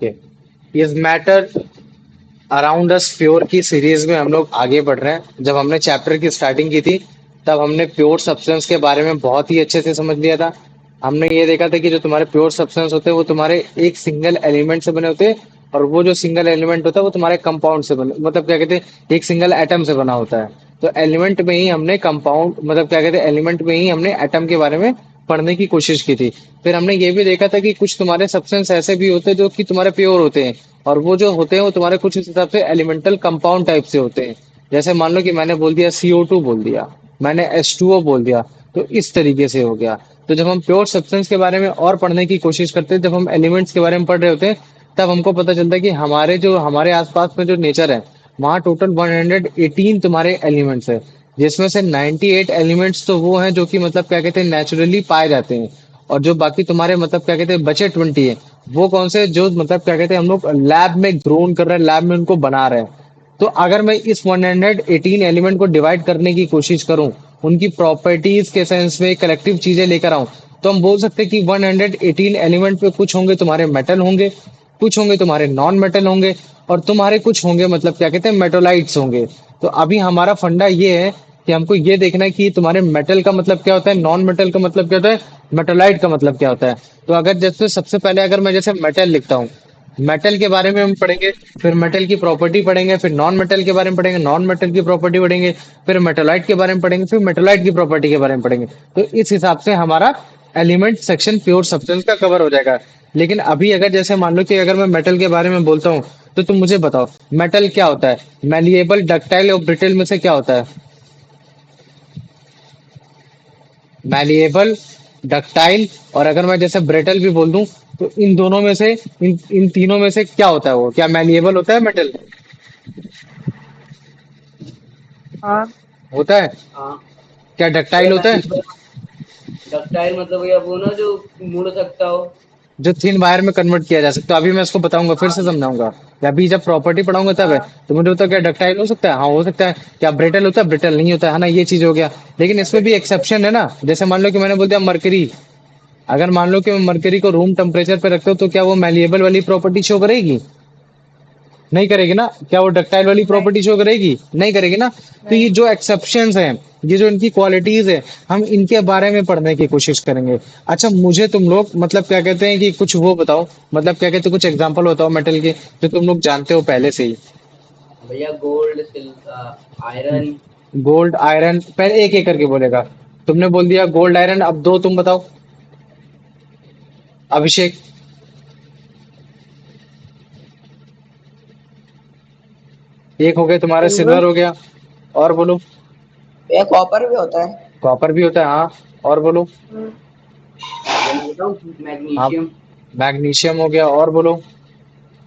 Okay. Is matter around us pure की series में हम लोग आगे बढ़ रहे हैं। जब हमने चैप्टर की स्टार्टिंग की थी तब हमने प्योर सब्सटेंस के बारे में बहुत ही अच्छे से समझ लिया था। हमने ये देखा था कि जो तुम्हारे प्योर सब्सटेंस होते हैं वो तुम्हारे एक सिंगल एलिमेंट से बने होते हैं, और वो जो सिंगल एलिमेंट होता है वो तुम्हारे कंपाउंड से बने, मतलब क्या कहते हैं, एक सिंगल एटम से बना होता है। तो एलिमेंट में ही हमने कंपाउंड, मतलब क्या कहते हैं, एलिमेंट में ही हमने एटम के बारे में पढ़ने की कोशिश की थी। फिर हमने ये भी देखा था कि कुछ तुम्हारे सब्सटेंस ऐसे भी होते हैं जो कि तुम्हारे प्योर होते हैं, और वो जो होते हैं वो तुम्हारे कुछ इस हिसाब से एलिमेंटल कंपाउंड टाइप से होते हैं। जैसे मान लो कि मैंने बोल दिया CO2 बोल दिया, मैंने H2O बोल दिया, तो इस तरीके से हो गया। तो जब हम प्योर सब्सटेंस के बारे में और पढ़ने की कोशिश करते हैं, जब हम एलिमेंट्स के बारे में पढ़ रहे होते हैं, तब हमको पता चलता है कि हमारे जो हमारे आसपास में जो नेचर है, वहाँ टोटल 118 तुम्हारे एलिमेंट्स है, जिसमें से 98 एलिमेंट्स तो वो हैं जो कि मतलब क्या कहते हैं नेचुरली पाए जाते हैं। और जो बाकी तुम्हारे मतलब क्या कहते हैं बचे 20 है, वो कौन से जो मतलब क्या कहते हैं हम लोग लैब में ग्रोन कर रहे हैं, लैब में उनको बना रहे हैं। तो अगर मैं इस 118 एलिमेंट को डिवाइड करने की कोशिश करूं, उनकी प्रॉपर्टीज के सेंस में कलेक्टिव चीजें लेकर आऊं, तो हम बोल सकते हैं कि 118 एलिमेंट पे कुछ होंगे तुम्हारे मेटल होंगे, कुछ होंगे तुम्हारे नॉन मेटल होंगे, और तुम्हारे कुछ होंगे मतलब क्या कहते हैं मेटोलाइट्स होंगे। तो अभी हमारा फंडा ये है कि हमको ये देखना है कि तुम्हारे मेटल का मतलब क्या होता है, नॉन मेटल का मतलब क्या होता है, मेटोलाइट का मतलब क्या होता है। तो अगर जैसे सबसे पहले अगर मैं जैसे मेटल लिखता हूँ, मेटल के बारे में हम पढ़ेंगे, फिर मेटल की प्रॉपर्टी पढ़ेंगे, फिर नॉन मेटल के बारे में पढ़ेंगे, नॉन मेटल की प्रॉपर्टी पढ़ेंगे, फिर मेटोलाइट के बारे में पढ़ेंगे, फिर मेटोलाइट की प्रॉपर्टी के बारे में पढ़ेंगे। तो इस हिसाब से हमारा एलिमेंट सेक्शन प्योर सब्सटेंस का कवर हो जाएगा। लेकिन अभी अगर जैसे मान लो कि अगर मैं मेटल के बारे में बोलता हूँ, तो तुम मुझे बताओ मेटल क्या होता है, मैलिएबल, डक्टाइल और ब्रिटेल में से क्या होता है? मैलिएबल, डक्टाइल, और अगर मैं जैसे ब्रिटल भी बोल दूं, तो इन दोनों में से, इन तीनों में से क्या होता है, वो क्या मैलिएबल होता है मेटल? हाँ। होता है। हाँ क्या भैया डक्टाइल होता है? मैनुअल डक्टाइल मतलब भैया वो ना जो मुड़ सकता हो। जो थिन वायर में कन्वर्ट किया जा सकता है। अभी मैं इसको बताऊंगा, फिर हाँ से भैया। समझाऊंगा, या अभी जब प्रॉपर्टी पढ़ाऊंगा तब है। हाँ तो मुझे बताओ क्या डक्टाइल हो सकता है? हाँ हो सकता है। क्या ब्रिटल होता है? ब्रिटल नहीं होता है ना, ये चीज हो गया। लेकिन इसमें भी एक्सेप्शन है ना। जैसे मान लो कि मैंने बोल दिया मरकरी, अगर मान लो कि मैं मरकरी को रूम टेम्परेचर पे रखता हूँ, तो क्या वो मैलिएबल वाली प्रॉपर्टी शो करेगी? नहीं करेगी ना। क्या वो डक्टाइल वाली नहीं प्रॉपर्टी शो करेगी? नहीं करेगी ना। तो ये नहीं। जो एक्सेप्शंस हैं, ये जो इनकी क्वालिटीज है, हम इनके बारे में पढ़ने की कोशिश करेंगे। अच्छा मुझे तुम लोग मतलब क्या कहते हैं कि कुछ वो बताओ, मतलब क्या कहते हैं, कुछ एग्जांपल बताओ मेटल के जो तुम लोग जानते हो पहले से ही। भैया gold silver iron. Gold, iron, पहले एक एक करके बोलेगा। तुमने बोल दिया गोल्ड, आयरन, अब दो तुम बताओ। अभिषेक। एक हो गया तुम्हारा सिल्वर। सिल्वर हो गया। और बोलो। भैया कॉपर भी होता है। कॉपर भी होता है, हाँ। और बोलो। भैया मैं बताऊँ हाँ। मैग्नीशियम। मैग्नीशियम हो गया, और बोलो।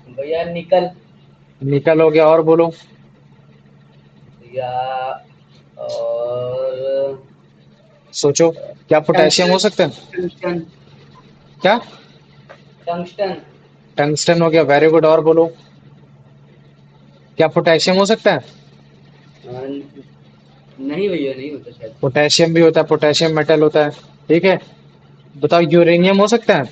भैया निकल। निकल हो गया, और बोलो। भैया और सोचो। क्या पोटेशियम हो टंगस्टन। सकता है? टंगस्टन। क्या? टंगस्टन। टंगस्टन हो गया, वेरी गुड, और बोलो। क्या पोटेशियम हो सकता है? नहीं भैया नहीं होता शायद। पोटेशियम भी होता है, पोटेशियम मेटल होता है। ठीक है। बताओ यूरेनियम हो सकता है?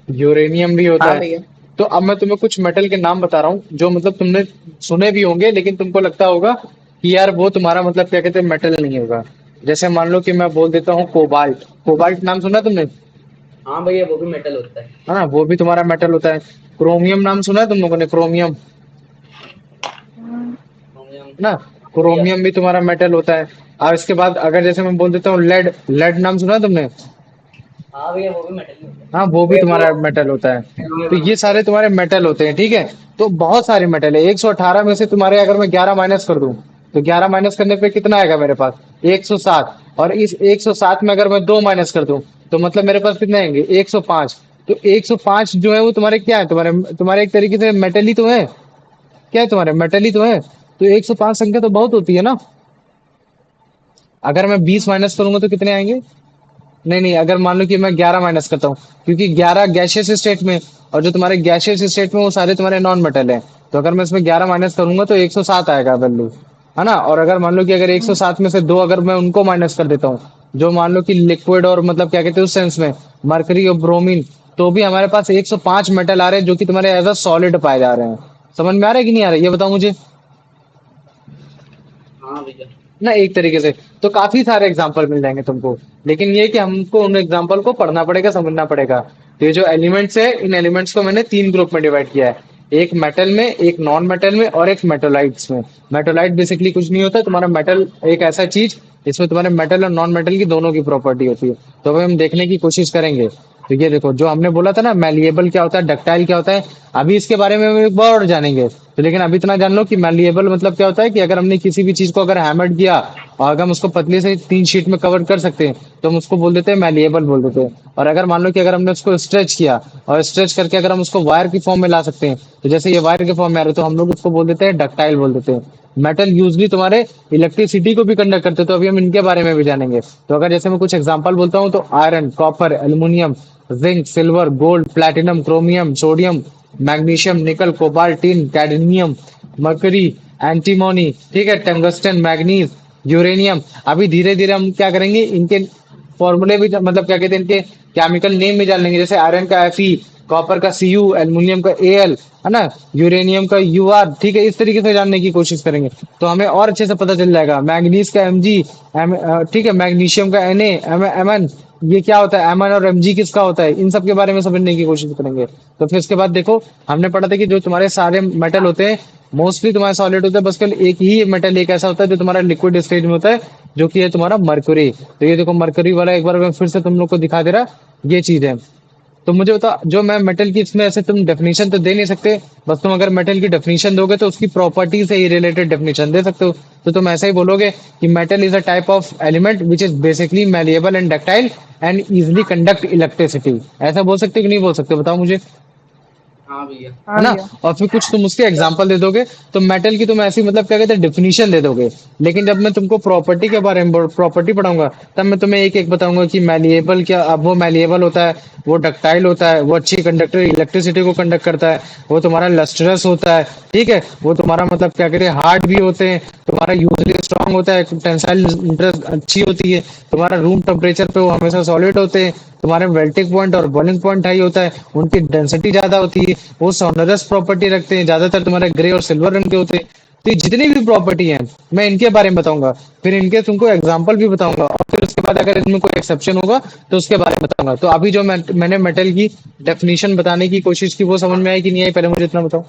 यूरेनियम भी होता हाँ है। भैया। तो अब मैं तुम्हें कुछ मेटल के नाम बता रहा हूँ जो मतलब तुमने सुने भी होंगे, लेकिन तुमको लगता होगा कि यार वो तुम्हारा मतलब क्या कहते हैं मेटल नहीं होगा। जैसे मान लो कि मैं बोल देता हूँ कोबाल्ट। कोबाल्ट नाम सुना तुमने? हाँ भैया वो भी मेटल होता है। है ना, वो भी तुम्हारा मेटल होता है। क्रोमियम नाम सुना है तुम लोगों ने? Chromium, chromium. है ना। हाँ भैया। क्रोमियम भी तुम्हारा मेटल होता है। और इसके बाद अगर जैसे मैं बोल देता हूँ लेड, लेड नाम सुना है तुमने? हाँ भैया वो भी मेटल ही होता हाँ, है। वो भी भैया वो तुम्हारा मेटल होता है। एलो में तो बना ये होता है। सारे तुम्हारे मेटल होते हैं, ठीक है। तो बहुत सारे मेटल है। 118 में से तुम्हारे अगर मैं 11 माइनस कर दूं, तो 11 माइनस करने पे कितना आएगा मेरे पास? 107। और इस 107 में अगर मैं दो माइनस कर दूं, तो मतलब मेरे पास कितने आएंगे? 105। तो 105 जो है वो तुम्हारे क्या है, तुम्हारे तुम्हारे एक तरीके से मेटल ही तो है। क्या है तुम्हारे? मेटल ही तो है। तो 105 संख्या तो बहुत होती है ना। अगर मैं 20 माइनस करूंगा तो कितने आएंगे? नहीं नहीं, अगर मान लो कि मैं 11 माइनस करता हूँ, क्योंकि 11 गैशियस स्टेट में, और जो तुम्हारे गैशियस स्टेट में वो सारे तुम्हारे नॉन मेटल है। तो अगर मैं इसमें 11 माइनस करूंगा तो 107 आएगा वैल्यू, है ना। और अगर मान लो कि अगर 107 में से दो अगर मैं उनको माइनस कर देता हूँ, जो मान लो कि लिक्विड और मतलब क्या कहते हैं उस सेंस में, मरकरी और ब्रोमीन, तो भी हमारे पास 105 मेटल आ रहे हैं जो कि तुम्हारे एज अ सॉलिड पाए जा रहे हैं। समझ में आ रहा है कि नहीं आ रहा है ये बताओ मुझे। हाँ भैया। ना एक तरीके से तो काफी सारे एग्जांपल मिल जाएंगे तुमको। लेकिन ये कि हमको उन एग्जांपल को पढ़ना पड़ेगा, समझना पड़ेगा। तो ये जो एलिमेंट्स है, इन एलिमेंट्स को मैंने 3 ग्रुप में डिवाइड किया है। एक मेटल में, एक नॉन मेटल में, और एक मेटोलाइट्स में। मेटोलाइट बेसिकली कुछ नहीं होता, तुम्हारा मेटल एक ऐसा चीज इसमें तुम्हारे मेटल और नॉन मेटल की दोनों की प्रॉपर्टी होती है। तो अभी हम देखने की कोशिश करेंगे। तो ये देखो, जो हमने बोला था ना मैलिएबल क्या होता है, डक्टाइल क्या होता है, अभी इसके बारे में हम एक बार और जानेंगे। तो लेकिन अभी इतना जान लो कि मैलिएबल मतलब क्या होता है कि अगर हमने किसी भी चीज को अगर हैमर किया और अगर हम उसको पतली से 3 शीट में कवर कर सकते हैं तो हम उसको बोल देते हैं मैलिएबल बोल देते हैं। और अगर मान लो कि अगर हमने उसको स्ट्रेच किया और स्ट्रेच करके अगर हम उसको वायर की फॉर्म में ला सकते हैं, तो जैसे ये वायर के फॉर्म में आ रहे हैं, तो हम लोग उसको बोल देते हैं डक्टाइल बोल देते हैं। मेटल यूजली तुम्हारे इलेक्ट्रिसिटी को भी कंडक्ट करते हैं, तो अभी हम इनके बारे में भी जानेंगे। तो अगर जैसे मैं कुछ एग्जांपल बोलता हूँ तो iron, copper, aluminium, zinc, silver, gold, platinum, chromium, sodium, magnesium, nickel, cobalt, tin, cadmium, mercury, antimony, ठीक है, टंगस्टन, मैग्नीज, यूरेनियम। अभी धीरे धीरे हम क्या करेंगे, इनके फॉर्मूले भी मतलब क्या कहते हैं, इनके केमिकल नेम भी जान लेंगे। जैसे आयरन का Fe, कॉपर का Cu, एल्यूमिनियम का Al, है ना, यूरेनियम का Ur, ठीक है, इस तरीके से जानने की कोशिश करेंगे तो हमें और अच्छे से पता चल जाएगा। मैग्नीज का Mg, ठीक है, मैग्नीशियम का Na, Mn, ये क्या होता है, Mn और Mg किसका होता है, इन सब के बारे में समझने की कोशिश करेंगे। तो फिर इसके बाद देखो, हमने पढ़ा था कि जो तुम्हारे सारे मेटल होते हैं मोस्टली तुम्हारे सॉलिड होता है, बस केवल एक ही मेटल एक ऐसा होता है जो तुम्हारा लिक्विड स्टेज में होता है, जो कि है तुम्हारा मरकरी। तो ये देखो मरकरी वाला एक बार मैं फिर से तुम लोग को दिखा दे रहा, ये चीज है। तो मुझे बता, जो मैं मेटल की इसमें ऐसे तुम डेफिनेशन तो दे नहीं सकते, बस तुम अगर मेटल की डेफिनेशन दोगे तो उसकी प्रॉपर्टी से ही रिलेटेड डेफिनेशन दे सकते हो। तो तुम ऐसा ही बोलोगे कि metal is a type of element which is basically malleable and ductile and easily conduct electricity. ऐसा बोल सकते हो कि नहीं बोल सकते, बताओ मुझे। हाँ भैया। है हाँ ना। भैया। और फिर कुछ तुम उसके एग्जांपल दे दोगे, तो मेटल की तुम ऐसी मतलब क्या कहते हैं डेफिनेशन दे दोगे। लेकिन जब मैं तुमको प्रॉपर्टी के बारे में प्रॉपर्टी पढ़ाऊंगा, तब मैं तुम्हें एक एक बताऊंगा कि मैलिएबल क्या, अब वो मैलिएबल होता है, वो डक्टाइल होता है, वो अच्छी कंडक्टर इलेक्ट्रिसिटी को कंडक्ट करता है, वो तुम्हारा लस्ट्रस होता है, ठीक है, वो तुम्हारा मतलब क्या कहते हैं हार्ड भी होते हैं, तुम्हारा यूजली स्ट्रांग होता है, टेंसाइल इंटरेस्ट अच्छी होती है, तुम्हारा रूम टेम्परेचर पे वो हमेशा सॉलिड होते हैं, तुम्हारे मेल्टिंग पॉइंट और बॉइलिंग पॉइंट हाई होता है, उनकी डेंसिटी ज्यादा होती है, वो सोनरस प्रॉपर्टी रखते हैं, ज्यादातर तुम्हारे ग्रे और सिल्वर रंग के होते हैं। तो ये जितनी भी प्रॉपर्टी है मैं इनके बारे में बताऊंगा, फिर इनके तुमको एग्जांपल भी बताऊंगा, और फिर उसके बाद अगर इनमें कोई एक्सेप्शन होगा तो उसके बारे में बताऊंगा। तो अभी जो मैंने मेटल की डेफिनेशन बताने की कोशिश की वो समझ में आई कि नहीं आई, पहले मुझे इतना बताओ।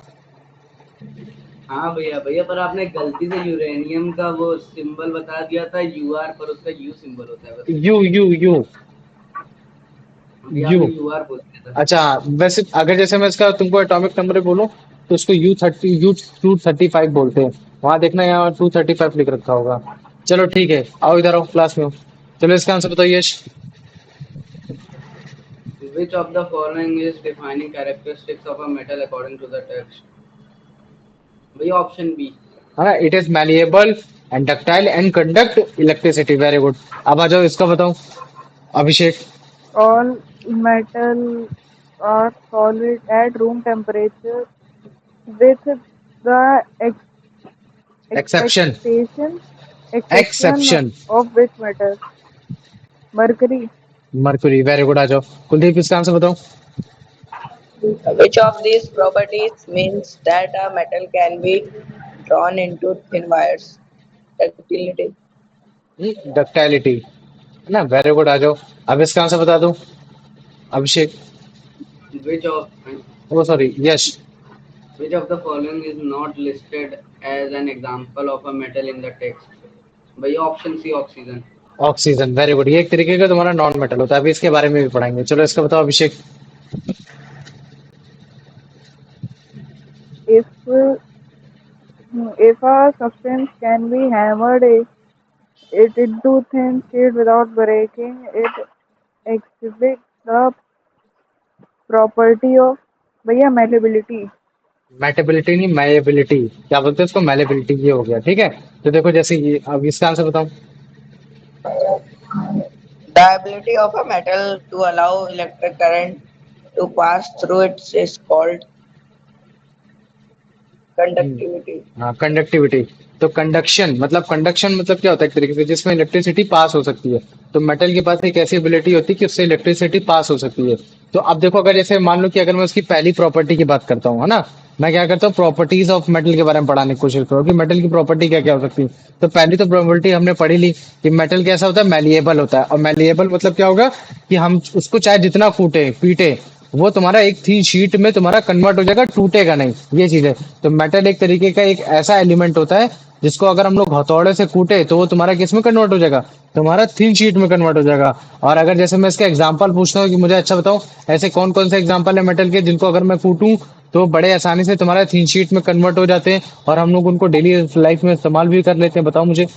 हाँ भैया भैया, पर आपने गलती से यूरेनियम का वो सिंबल बता दिया था यूआर, पर उसका यू सिंबल होता है बस। यू यू यू भैया यू आपने यूआर बोल दिया था। अच्छा, वैसे अगर जैसे मैं इसका तुमको एटॉमिक नंबर बोलूं तो उसको U235 बोलते हैं। वहां देखना, यहाँ 235 लिख रखा होगा। चलो ठीक है, आओ इधर आओ, क्लास में हो। चलो इसका आंसर बताओ यश। Which of the following is defining characteristics of a metal according to the text? भैया ऑप्शन बी। है ना, it is malleable and ductile and conduct electricity, very good. अब आ जाओ इसका बताओ, Abhishek. All metal are solid at room temperature with the exception, expectation exception exception, of which metal? Mercury. Mercury, very good. आ जाओ कुलदीप, इसका आंसर बताओ। Which of these properties means that a metal can be drawn into thin wires? Ductility. डक्टाइलिटी, है ना, very good. आ जाओ, अब इसका आंसर बता दो, Abhishek. Which of oh sorry, Yash. which of the following is not listed as an example of a metal in the text? भैया option C oxygen. Oxygen, very good. ये एक तरीके का तुम्हारा नॉन मेटल होता है, अभी इसके बारे में भी पढ़ाएंगे। चलो इसका बताओ अभिषेक। If if a substance can be hammered it into thin sheet without breaking, it exhibits the property of भैया malleability. मैटेबिलिटी नहीं, मायबिलिटी। क्या बोलते हैं इसको, मैलेबिलिटी, ये हो गया, ठीक है। तो देखो जैसे ये, अब इसका आंसर बताओ। The ability of a metal to allow electric current to pass through it is called conductivity. हाँ, कंडक्टिविटी। तो कंडक्शन मतलब क्या होता है, एक तरीके से जिसमें इलेक्ट्रिसिटी पास हो सकती है। तो मेटल के पास एक ऐसी एबिलिटी होती है कि उससे इलेक्ट्रिसिटी पास हो सकती है। तो अब देखो, अगर जैसे मान लो कि अगर मैं उसकी पहली प्रॉपर्टी की बात करता हूँ, है ना, मैं क्या करता हूँ, प्रॉपर्टीज ऑफ मेटल के बारे में पढ़ाने की कोशिश करो कि मेटल की प्रॉपर्टी क्या क्या हो सकती है। तो पहली तो प्रॉपर्टी हमने पढ़ी ली कि मेटल कैसा होता है, मैलिएबल होता है। और मैलिएबल मतलब क्या होगा कि हम उसको चाहे जितना कूटे पीटे, वो तुम्हारा एक थी शीट में तुम्हारा कन्वर्ट हो जाएगा, टूटेगा नहीं। ये चीज है। तो मेटल एक तरीके का एक ऐसा एलिमेंट होता है जिसको अगर हम लोग हथौड़े से कूटे तो वो तुम्हारा किस में कन्वर्ट हो जाएगा, तुम्हारा थिन शीट में कन्वर्ट हो जाएगा। और अगर जैसे मैं इसका एग्जांपल पूछता हूँ कि मुझे अच्छा बताओ, ऐसे कौन कौन से एग्जांपल है मेटल के जिनको अगर मैं कूटूं तो बड़े आसानी से तुम्हारा थिन शीट में कन्वर्ट हो जाते हैं और हम लोग उनको डेली लाइफ में इस्तेमाल भी कर लेते हैं। बताओ मुझे,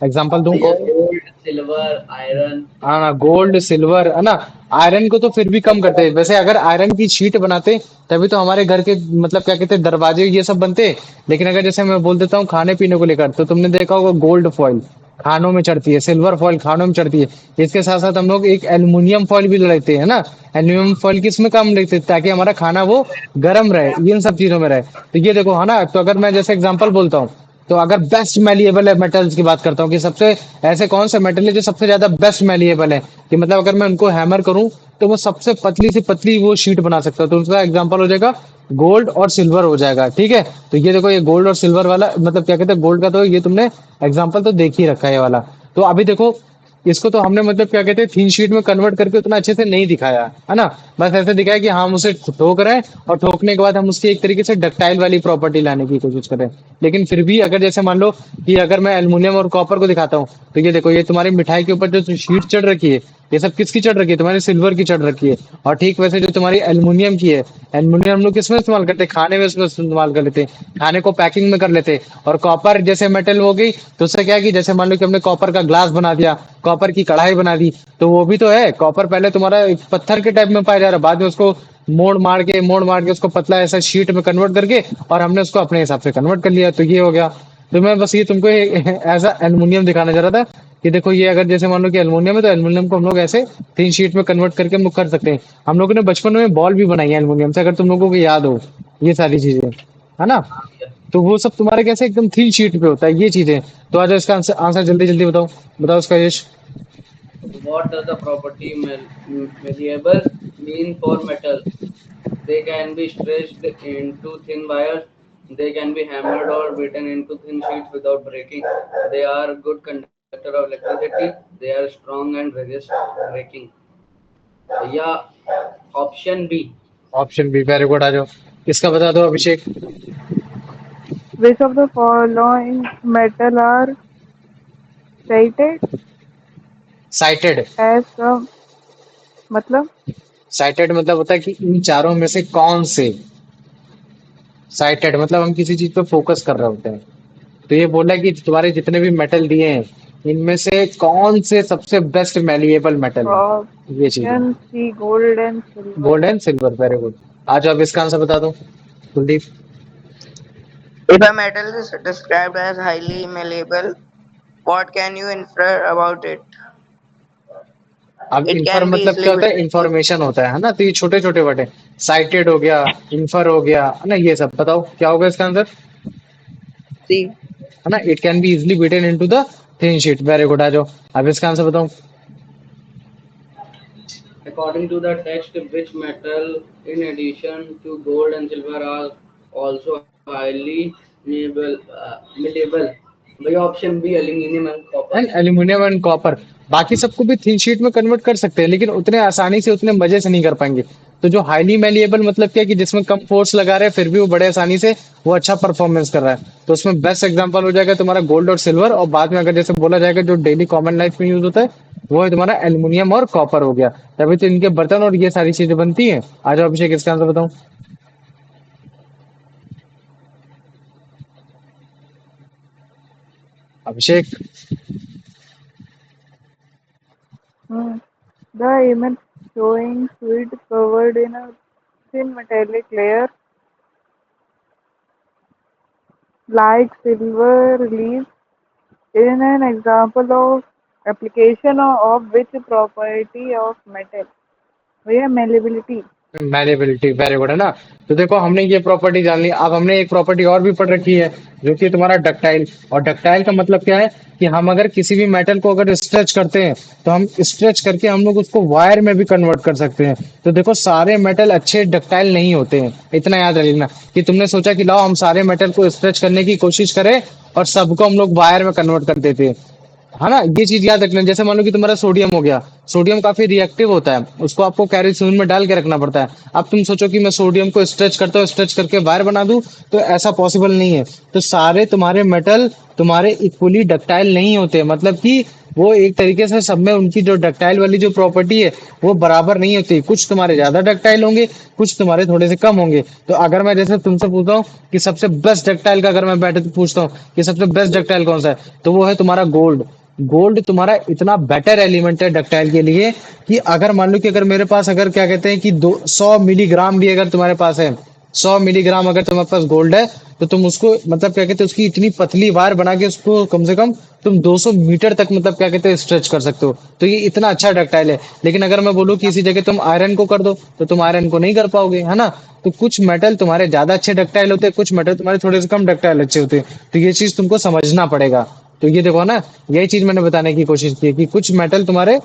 एग्जांपल दूं। भैया गोल्ड, सिल्वर, आयरन। हाँ, गोल्ड सिल्वर है ना। आयरन को तो फिर भी कम करते हैं। वैसे अगर आयरन की शीट बनाते तभी तो हमारे घर के मतलब क्या कहते हैं, दरवाजे ये सब बनते। लेकिन अगर जैसे मैं बोल देता हूँ खाने पीने को लेकर, तो तुमने देखा होगा गोल्ड फॉइल खानों में चढ़ती है, सिल्वर फॉइल खानों में चढ़ती है। इसके साथ साथ हम लोग एक एल्युमिनियम फॉइल भी लेते हैं ना। एल्युमिनियम फॉइल किसमें काम लेते हैं, ताकि हमारा खाना वो गर्म रहे, इन सब चीजों में रहे। तो ये देखो है ना। तो अगर मैं जैसे एग्जांपल बोलता हूँ, तो अगर बेस्ट मैलिएबल है मेटल्स की बात करता हूँ कि सबसे ऐसे कौन से मेटल है जो सबसे ज्यादा बेस्ट मैलिएबल है, कि मतलब अगर मैं उनको हैमर करूं तो वो सबसे पतली से पतली वो शीट बना सकता है। तो उसका एग्जांपल हो जाएगा गोल्ड और सिल्वर हो जाएगा। ठीक है। तो ये देखो, ये गोल्ड और सिल्वर वाला मतलब क्या कहते हैं, गोल्ड का तो ये तुमने एग्जांपल तो देख ही रखा है ये वाला। तो अभी देखो, इसको तो हमने मतलब क्या कहते हैं थीन शीट में कन्वर्ट करके उतना अच्छे से नहीं दिखाया है ना। बस ऐसे दिखाया कि हम उसे ठोक रहे हैं और ठोकने के बाद हम उसकी एक तरीके से डक्टाइल वाली प्रॉपर्टी लाने की कोशिश करें। लेकिन फिर भी अगर जैसे मान लो कि अगर मैं एल्युमिनियम और कॉपर को दिखाता हूँ, तो ये देखो, ये तुम्हारी मिठाई के ऊपर जो शीट चढ़ रखी है, ये सब किसकी चढ़ रखी है, तुम्हारी सिल्वर की चढ़ रखी है। और ठीक वैसे जो तुम्हारी एल्युमिनियम की है, एल्युमिनियम हम लोग किसमें इस्तेमाल करते हैं, खाने में इसमें इस्तेमाल कर लेते हैं, खाने को पैकिंग में कर लेते हैं। और कॉपर जैसे मेटल हो गई, तो उससे क्या है कि जैसे मान लो कि हमने कॉपर का ग्लास बना दिया, कॉपर की कढ़ाई बना दी, तो वो भी तो है। कॉपर पहले तुम्हारा एक पत्थर के टाइप में पाया जा रहा है, बाद में उसको मोड़ मार के उसको पतला ऐसा शीट में कन्वर्ट करके और हमने उसको अपने हिसाब से कन्वर्ट कर लिया। तो ये हो गया। तो मैं बस ये तुमको ऐसा एल्युमिनियम दिखाना चाह रहा था कि देखो, ये अगर जैसे मान लो कि एल्युमिनियम है, तो एल्युमिनियम को हम लोग ऐसे तीन शीट में कन्वर्ट करके हम लोग कर सकते हैं। हम लोगों ने बचपन में बॉल भी बनाई है एल्युमिनियम से, अगर तुम लोगों को याद हो ये सारी चीजें, है ना। हाँ भैया। तो वो सब तुम्हारे कैसे एकदम थीन शीट पे होता है ये चीजें। तो आज इसका आंसर आंसर जल्दी जल्दी बताओ, बताओ इसका यश। What does the property malleable mean for metals? They can be stretched into thin wires. They can be hammered or beaten into thin sheets without breaking. They are good conductor of electricity. They are strong and resist breaking. या option B. Option B, very good. आ जाओ, इसका बता दो Abhishek. Which of the following metal are cited cited. as the मतलब cited मतलब होता है कि इन चारों में से कौन से। साइटेड मतलब हम किसी चीज पे फोकस कर रहे होते हैं। तो ये बोला कि तुम्हारे जितने भी मेटल दिए हैं, इनमें से कौन से सबसे बेस्ट मैलिएबल मेटल है, ये चीज है। option C gold and silver? Gold and silver, very good. आज अब इसका आंसर बता दो Kuldeep. If a metal is described as highly malleable, what can you infer about it? अब It इन्फर can be मतलब easily क्या होता है, between two. इंफॉर्मेशन होता है ना। तो ये छोटे छोटे वर्ड है। साइटेड हो गया, इन्फर हो गया, है ना। ये सब बताओ क्या होगा इसका आंसर, See, है ना। It can be easily beaten into the thin sheet, very good. आ जाओ, अब इसका आंसर बताओ। According to the text, which metal, in addition to gold and silver, are also highly malleable? भाई option B aluminium and copper. And aluminium and copper. बाकी सबको भी thin sheet में कन्वर्ट कर सकते हैं, लेकिन उतने आसानी से उतने मजे से नहीं कर पाएंगे। तो जो हाईली मैलिएबल मतलब क्या है कि जिसमें कम फोर्स लगा रहे हैं फिर भी वो बड़े आसानी से वो अच्छा परफॉर्मेंस कर रहा है। तो उसमें बेस्ट एग्जांपल हो जाएगा तुम्हारा गोल्ड और सिल्वर। और बाद में अगर जैसे बोला जाएगा जो डेली कॉमन लाइफ में यूज होता है, वो है तुम्हारा एल्यूमिनियम और कॉपर हो गया। तभी तो इनके बर्तन और ये सारी चीजें बनती हैं। आ जाओ अभिषेक, इसका आंसर बताओ। अभिषेक। Hmm. The image showing sweet covered in a thin metallic layer like silver leaves in an example of application of which property of metal? Where malleability. Malleability very good है ना। तो देखो हमने ये प्रॉपर्टी जान ली, अब हमने एक प्रॉपर्टी और भी पढ़ रखी है जो कि तुम्हारा डक्टाइल। और डक्टाइल का मतलब क्या है कि हम अगर किसी भी मेटल को अगर स्ट्रेच करते हैं तो हम स्ट्रेच करके हम लोग उसको वायर में भी कन्वर्ट कर सकते हैं। तो देखो सारे मेटल अच्छे डक्टाइल नहीं होते हैं, इतना याद रखना। कि तुमने सोचा कि लाओ हम सारे मेटल को स्ट्रेच करने की कोशिश करें और सबको हम लोग वायर में कन्वर्ट कर देते हैं, है ना। ये चीज याद रखना। जैसे मान लो कि तुम्हारा सोडियम हो गया, सोडियम काफी रिएक्टिव होता है, उसको आपको कैरियोसिन में डाल के रखना पड़ता है। अब तुम सोचो कि मैं सोडियम को स्ट्रेच करता हूँ, स्ट्रेच करके वायर बना दूं, तो ऐसा पॉसिबल नहीं है। तो सारे तुम्हारे मेटल तुम्हारे इक्वली डक्टाइल नहीं होते, मतलब कि वो एक तरीके से सब में उनकी जो डक्टाइल वाली जो प्रॉपर्टी है वो बराबर नहीं होती। कुछ तुम्हारे ज्यादा डक्टाइल होंगे, कुछ तुम्हारे थोड़े से कम होंगे। तो अगर मैं जैसे तुमसे पूछता हूँ कि सबसे बेस्ट डक्टाइल का, अगर मैं बैठे तो पूछता हूँ कि सबसे बेस्ट डक्टाइल कौन सा है, तो वो है तुम्हारा गोल्ड। गोल्ड तुम्हारा इतना बेटर एलिमेंट है डक्टाइल के लिए कि अगर मान लो कि अगर मेरे पास अगर क्या कहते हैं कि 200 मिलीग्राम भी अगर तुम्हारे पास है, 100 मिलीग्राम अगर तुम्हारे पास गोल्ड है, तो तुम उसको मतलब क्या कहते हैं उसकी इतनी पतली वायर बना के उसको कम से कम तुम 200 मीटर तक मतलब क्या कहते हैं स्ट्रेच कर सकते हो। तो ये इतना अच्छा डक्टाइल है। लेकिन अगर मैं बोलूँ कि इसी जगह तुम आयरन को कर दो तो तुम आयरन को नहीं कर पाओगे, है ना। तो कुछ मेटल तुम्हारे ज्यादा अच्छे डक्टाइल होते हैं, कुछ मेटल तुम्हारे थोड़े से कम डक्टाइल अच्छे होते हैं। तो ये चीज तुमको समझना पड़ेगा। तो ये देखो ना, यही चीज मैंने बताने की कोशिश की है कि कुछ मेटल तुम्हारे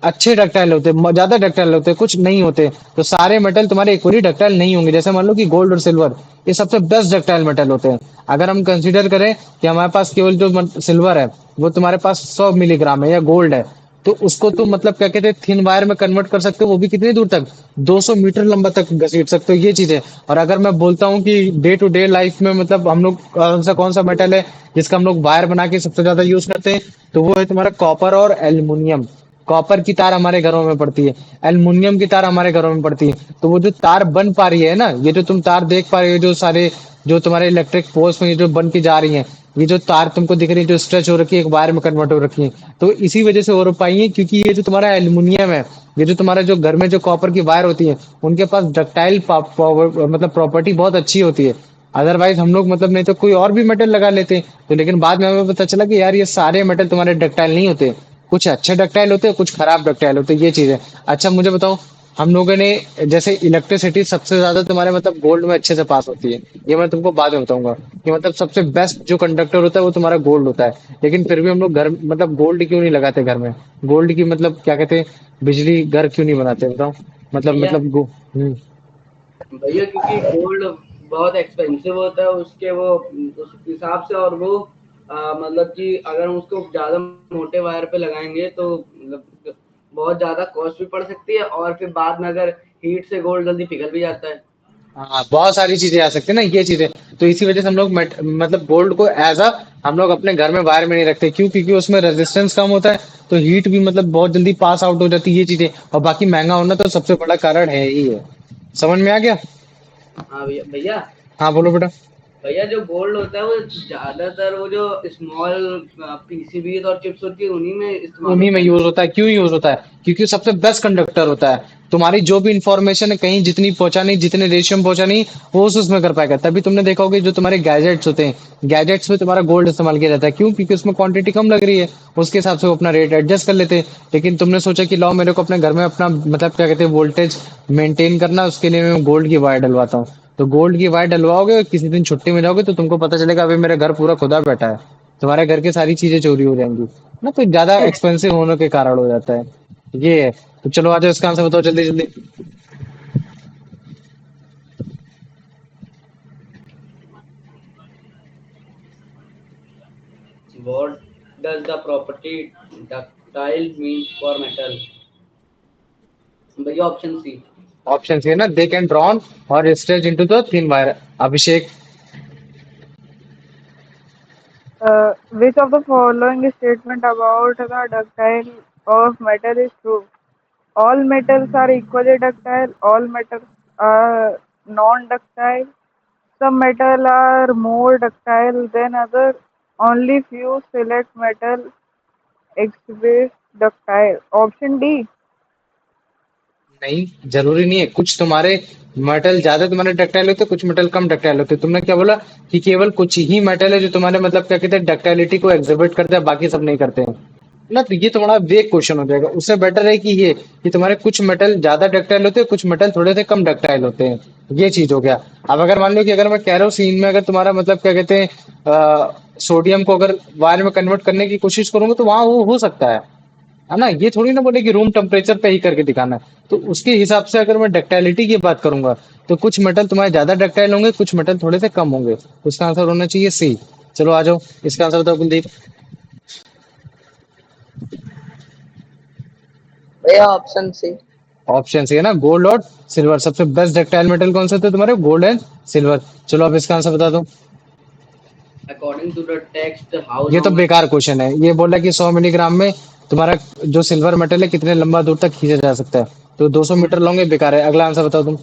अच्छे डक्टाइल होते हैं, ज्यादा डक्टाइल होते हैं, कुछ नहीं होते। तो सारे मेटल तुम्हारे इक्वली डक्टाइल नहीं होंगे। जैसे मान लो कि गोल्ड और सिल्वर ये सबसे बेस्ट डक्टाइल मेटल होते हैं। अगर हम कंसीडर करें कि हमारे पास केवल जो सिल्वर है वो तुम्हारे पास 100 मिलीग्राम है या गोल्ड है, तो उसको तुम मतलब क्या कहते हैं थिन वायर में कन्वर्ट कर सकते हो, वो भी कितनी दूर तक, 200 मीटर लंबा तक घसीट सकते हो, ये चीज है। और अगर मैं बोलता हूँ कि डे टू डे लाइफ में मतलब हम लोग कौन सा मेटल है जिसका हम लोग वायर बना के सबसे ज्यादा यूज करते हैं, तो वो है तुम्हारा कॉपर और एल्युमिनियम। कॉपर की तार हमारे घरों में पड़ती है, एल्युमिनियम की तार हमारे घरों में पड़ती है। तो वो जो तार बन पा रही है ना, ये जो तुम तार देख पा रहे हो, जो सारे जो तुम्हारे इलेक्ट्रिक पोल्स में ये जो बन के जा रही हैं, ये जो तार तुमको दिख रही है जो स्ट्रेच हो रखी है, एक वायर में कन्वर्ट हो रखी है, तो इसी वजह से हो पाई है क्योंकि ये जो तुम्हारा एल्युमिनियम है, ये जो तुम्हारा जो घर में जो कॉपर की वायर होती है, उनके पास डक्टाइल मतलब प्रॉपर्टी बहुत अच्छी होती है। अदरवाइज हम लोग मतलब नहीं तो कोई और भी मेटल लगा लेते हैं। तो लेकिन बाद में हमें पता चला कि यार ये सारे मेटल तुम्हारे डक्टाइल नहीं होते, कुछ अच्छे डक्टाइल होते हैं, कुछ खराब डक्टाइल होते हैं, ये चीज है। अच्छा मुझे बताओ, हम लोगों ने जैसे इलेक्ट्रिसिटी सबसे ज्यादा तुम्हारे मतलब गोल्ड में अच्छे से पास होती है, ये मैं तुमको बाद में बताऊंगा कि मतलब सबसे बेस्ट जो कंडक्टर होता है वो तुम्हारा गोल्ड होता है। लेकिन फिर भी हम लोग घर मतलब गोल्ड क्यों नहीं लगाते घर में, गोल्ड की मतलब क्या कहते हैं बिजली घर क्यों नहीं बनाते बताओ। मतलब भैया मतलब हम्म। भैया क्योंकि गोल्ड बहुत एक्सपेंसिव होता है उसके वो उस हिसाब से, और वो मतलब कि अगर हम उसको ज़्यादा मोटे वायर पे लगाएंगे तो मतलब बहुत ज़्यादा कॉस्ट भी पड़ सकती है, और फिर बाद में अगर हीट से गोल्ड जल्दी पिघल भी जाता है। हाँ बहुत सारी चीजें आ सकती है ना, ये चीजें। तो इसी वजह से हम लोग मतलब गोल्ड को एज अ हम लोग अपने घर में वायर में नहीं रखते, क्यों, क्योंकि उसमें रेजिस्टेंस कम होता है, तो हीट भी मतलब बहुत जल्दी पास आउट हो जाती है, ये चीजें। और बाकी महंगा होना तो सबसे बड़ा कारण है ही है। समझ में आ गया। हाँ भैया भैया हाँ बोलो बेटा। भैया जो गोल्ड होता है वो ज़्यादातर वो जो स्मॉल पीसीबीज और चिप्स होती है उन्हीं में इस्तेमाल उन्हीं में होता है ना। यूज होता है, क्यों यूज होता है, क्योंकि सबसे बेस्ट कंडक्टर होता है। तुम्हारी जो भी इंफॉर्मेशन है कहीं जितनी पहुंचानी, जितने रेशियो में पहुंचानी, वो उसमें कर पाएगा। तभी तुमने देखा होगा जो तुम्हारे गैजेट्स होते हैं, गैजेट्स में तुम्हारा गोल्ड इस्तेमाल किया जाता है, क्यों, क्योंकि उसमें क्वांटिटी कम लग रही है, उसके हिसाब से वो अपना रेट एडजस्ट कर लेते हैं। लेकिन तुमने सोचा कि लाओ मेरे को अपने घर में अपना मतलब क्या कहते हैं वोल्टेज मेंटेन करना है, उसके लिए मैं गोल्ड की वायर डलवाता हूँ। तो गोल्ड की वायर डलवाओगे और किसी दिन छुट्टी में जाओगे तो तुमको पता चलेगा अभी मेरा घर पूरा खुदा बैठा है, तुम्हारे घर की सारी चीजें चोरी हो जाएंगी ना। तो ज्यादा एक्सपेंसिव होने के कारण हो जाता है, ये है। तो चलो आ जाओ इसका आंसर बताओ जल्दी जल्दी। What does the property ductile mean for metal? भैया ऑप्शन सी। ऑप्शन सी है ना, दे कैन ड्रॉन और stretch into the thin wire. Abhishek. Which of the following statement about the ductile of metal is true? All metals are equally ductile. All metals are non-ductile. Some metals are more ductile than others. Only few select metal exhibit ductile. Option D. नहीं, जरूरी नहीं है, कुछ तुम्हारे metal ज्यादा तुम्हारे ductile होते हैं, कुछ मेटल कम डक्टाइल होते हैं। तुमने क्या बोला कि केवल कुछ ही मेटल है जो तुम्हारे मतलब क्या कहते हैं डक्टाइलिटी को एग्जिबिट करते हैं, बाकी सब नहीं करते हैं। ना, तो ये तुम्हारा वेग क्वेश्चन हो जाएगा। उससे बेटर है कि ये कि तुम्हारे कुछ मेटल ज्यादा डक्टाइल होते हैं, कुछ मेटल थोड़े से कम डक्टाइल होते हैं। ये चीज हो गया। अब अगर मान लो कि अगर मैं कैरोसिन में अगर तुम्हारा मतलब क्या कहते हैं सोडियम को अगर वायर में कन्वर्ट करने की कोशिश करूंगा तो वहां वो हो सकता है ना। ये थोड़ी ना बोले कि रूम टेम्परेचर पे ही करके दिखाना है। तो उसके हिसाब से अगर मैं डक्टाइलिटी की बात करूंगा तो कुछ मेटल तुम्हारे ज्यादा डक्टाइल होंगे, कुछ मेटल थोड़े से कम होंगे। उसका आंसर होना चाहिए सी। चलो आ जाओ, इसका आंसर बताओ कुलदीप। भैया ऑप्शन सी। ऑप्शन सी है ना, गोल्ड और सिल्वर। सबसे बेस्ट डक्टाइल मेटल कौन से थे तुम्हारे? Gold and silver. चलो अब इसका आंसर बता दो। According to the text, how ये तो long बेकार क्वेश्चन है। ये बोला कि 100 मिलीग्राम में तुम्हारा जो सिल्वर मेटल है कितने लंबा दूर तक खींचा जा सकता है। तो 200 मीटर लॉन्ग है, बेकार है। अगला आंसर बताओ तुम।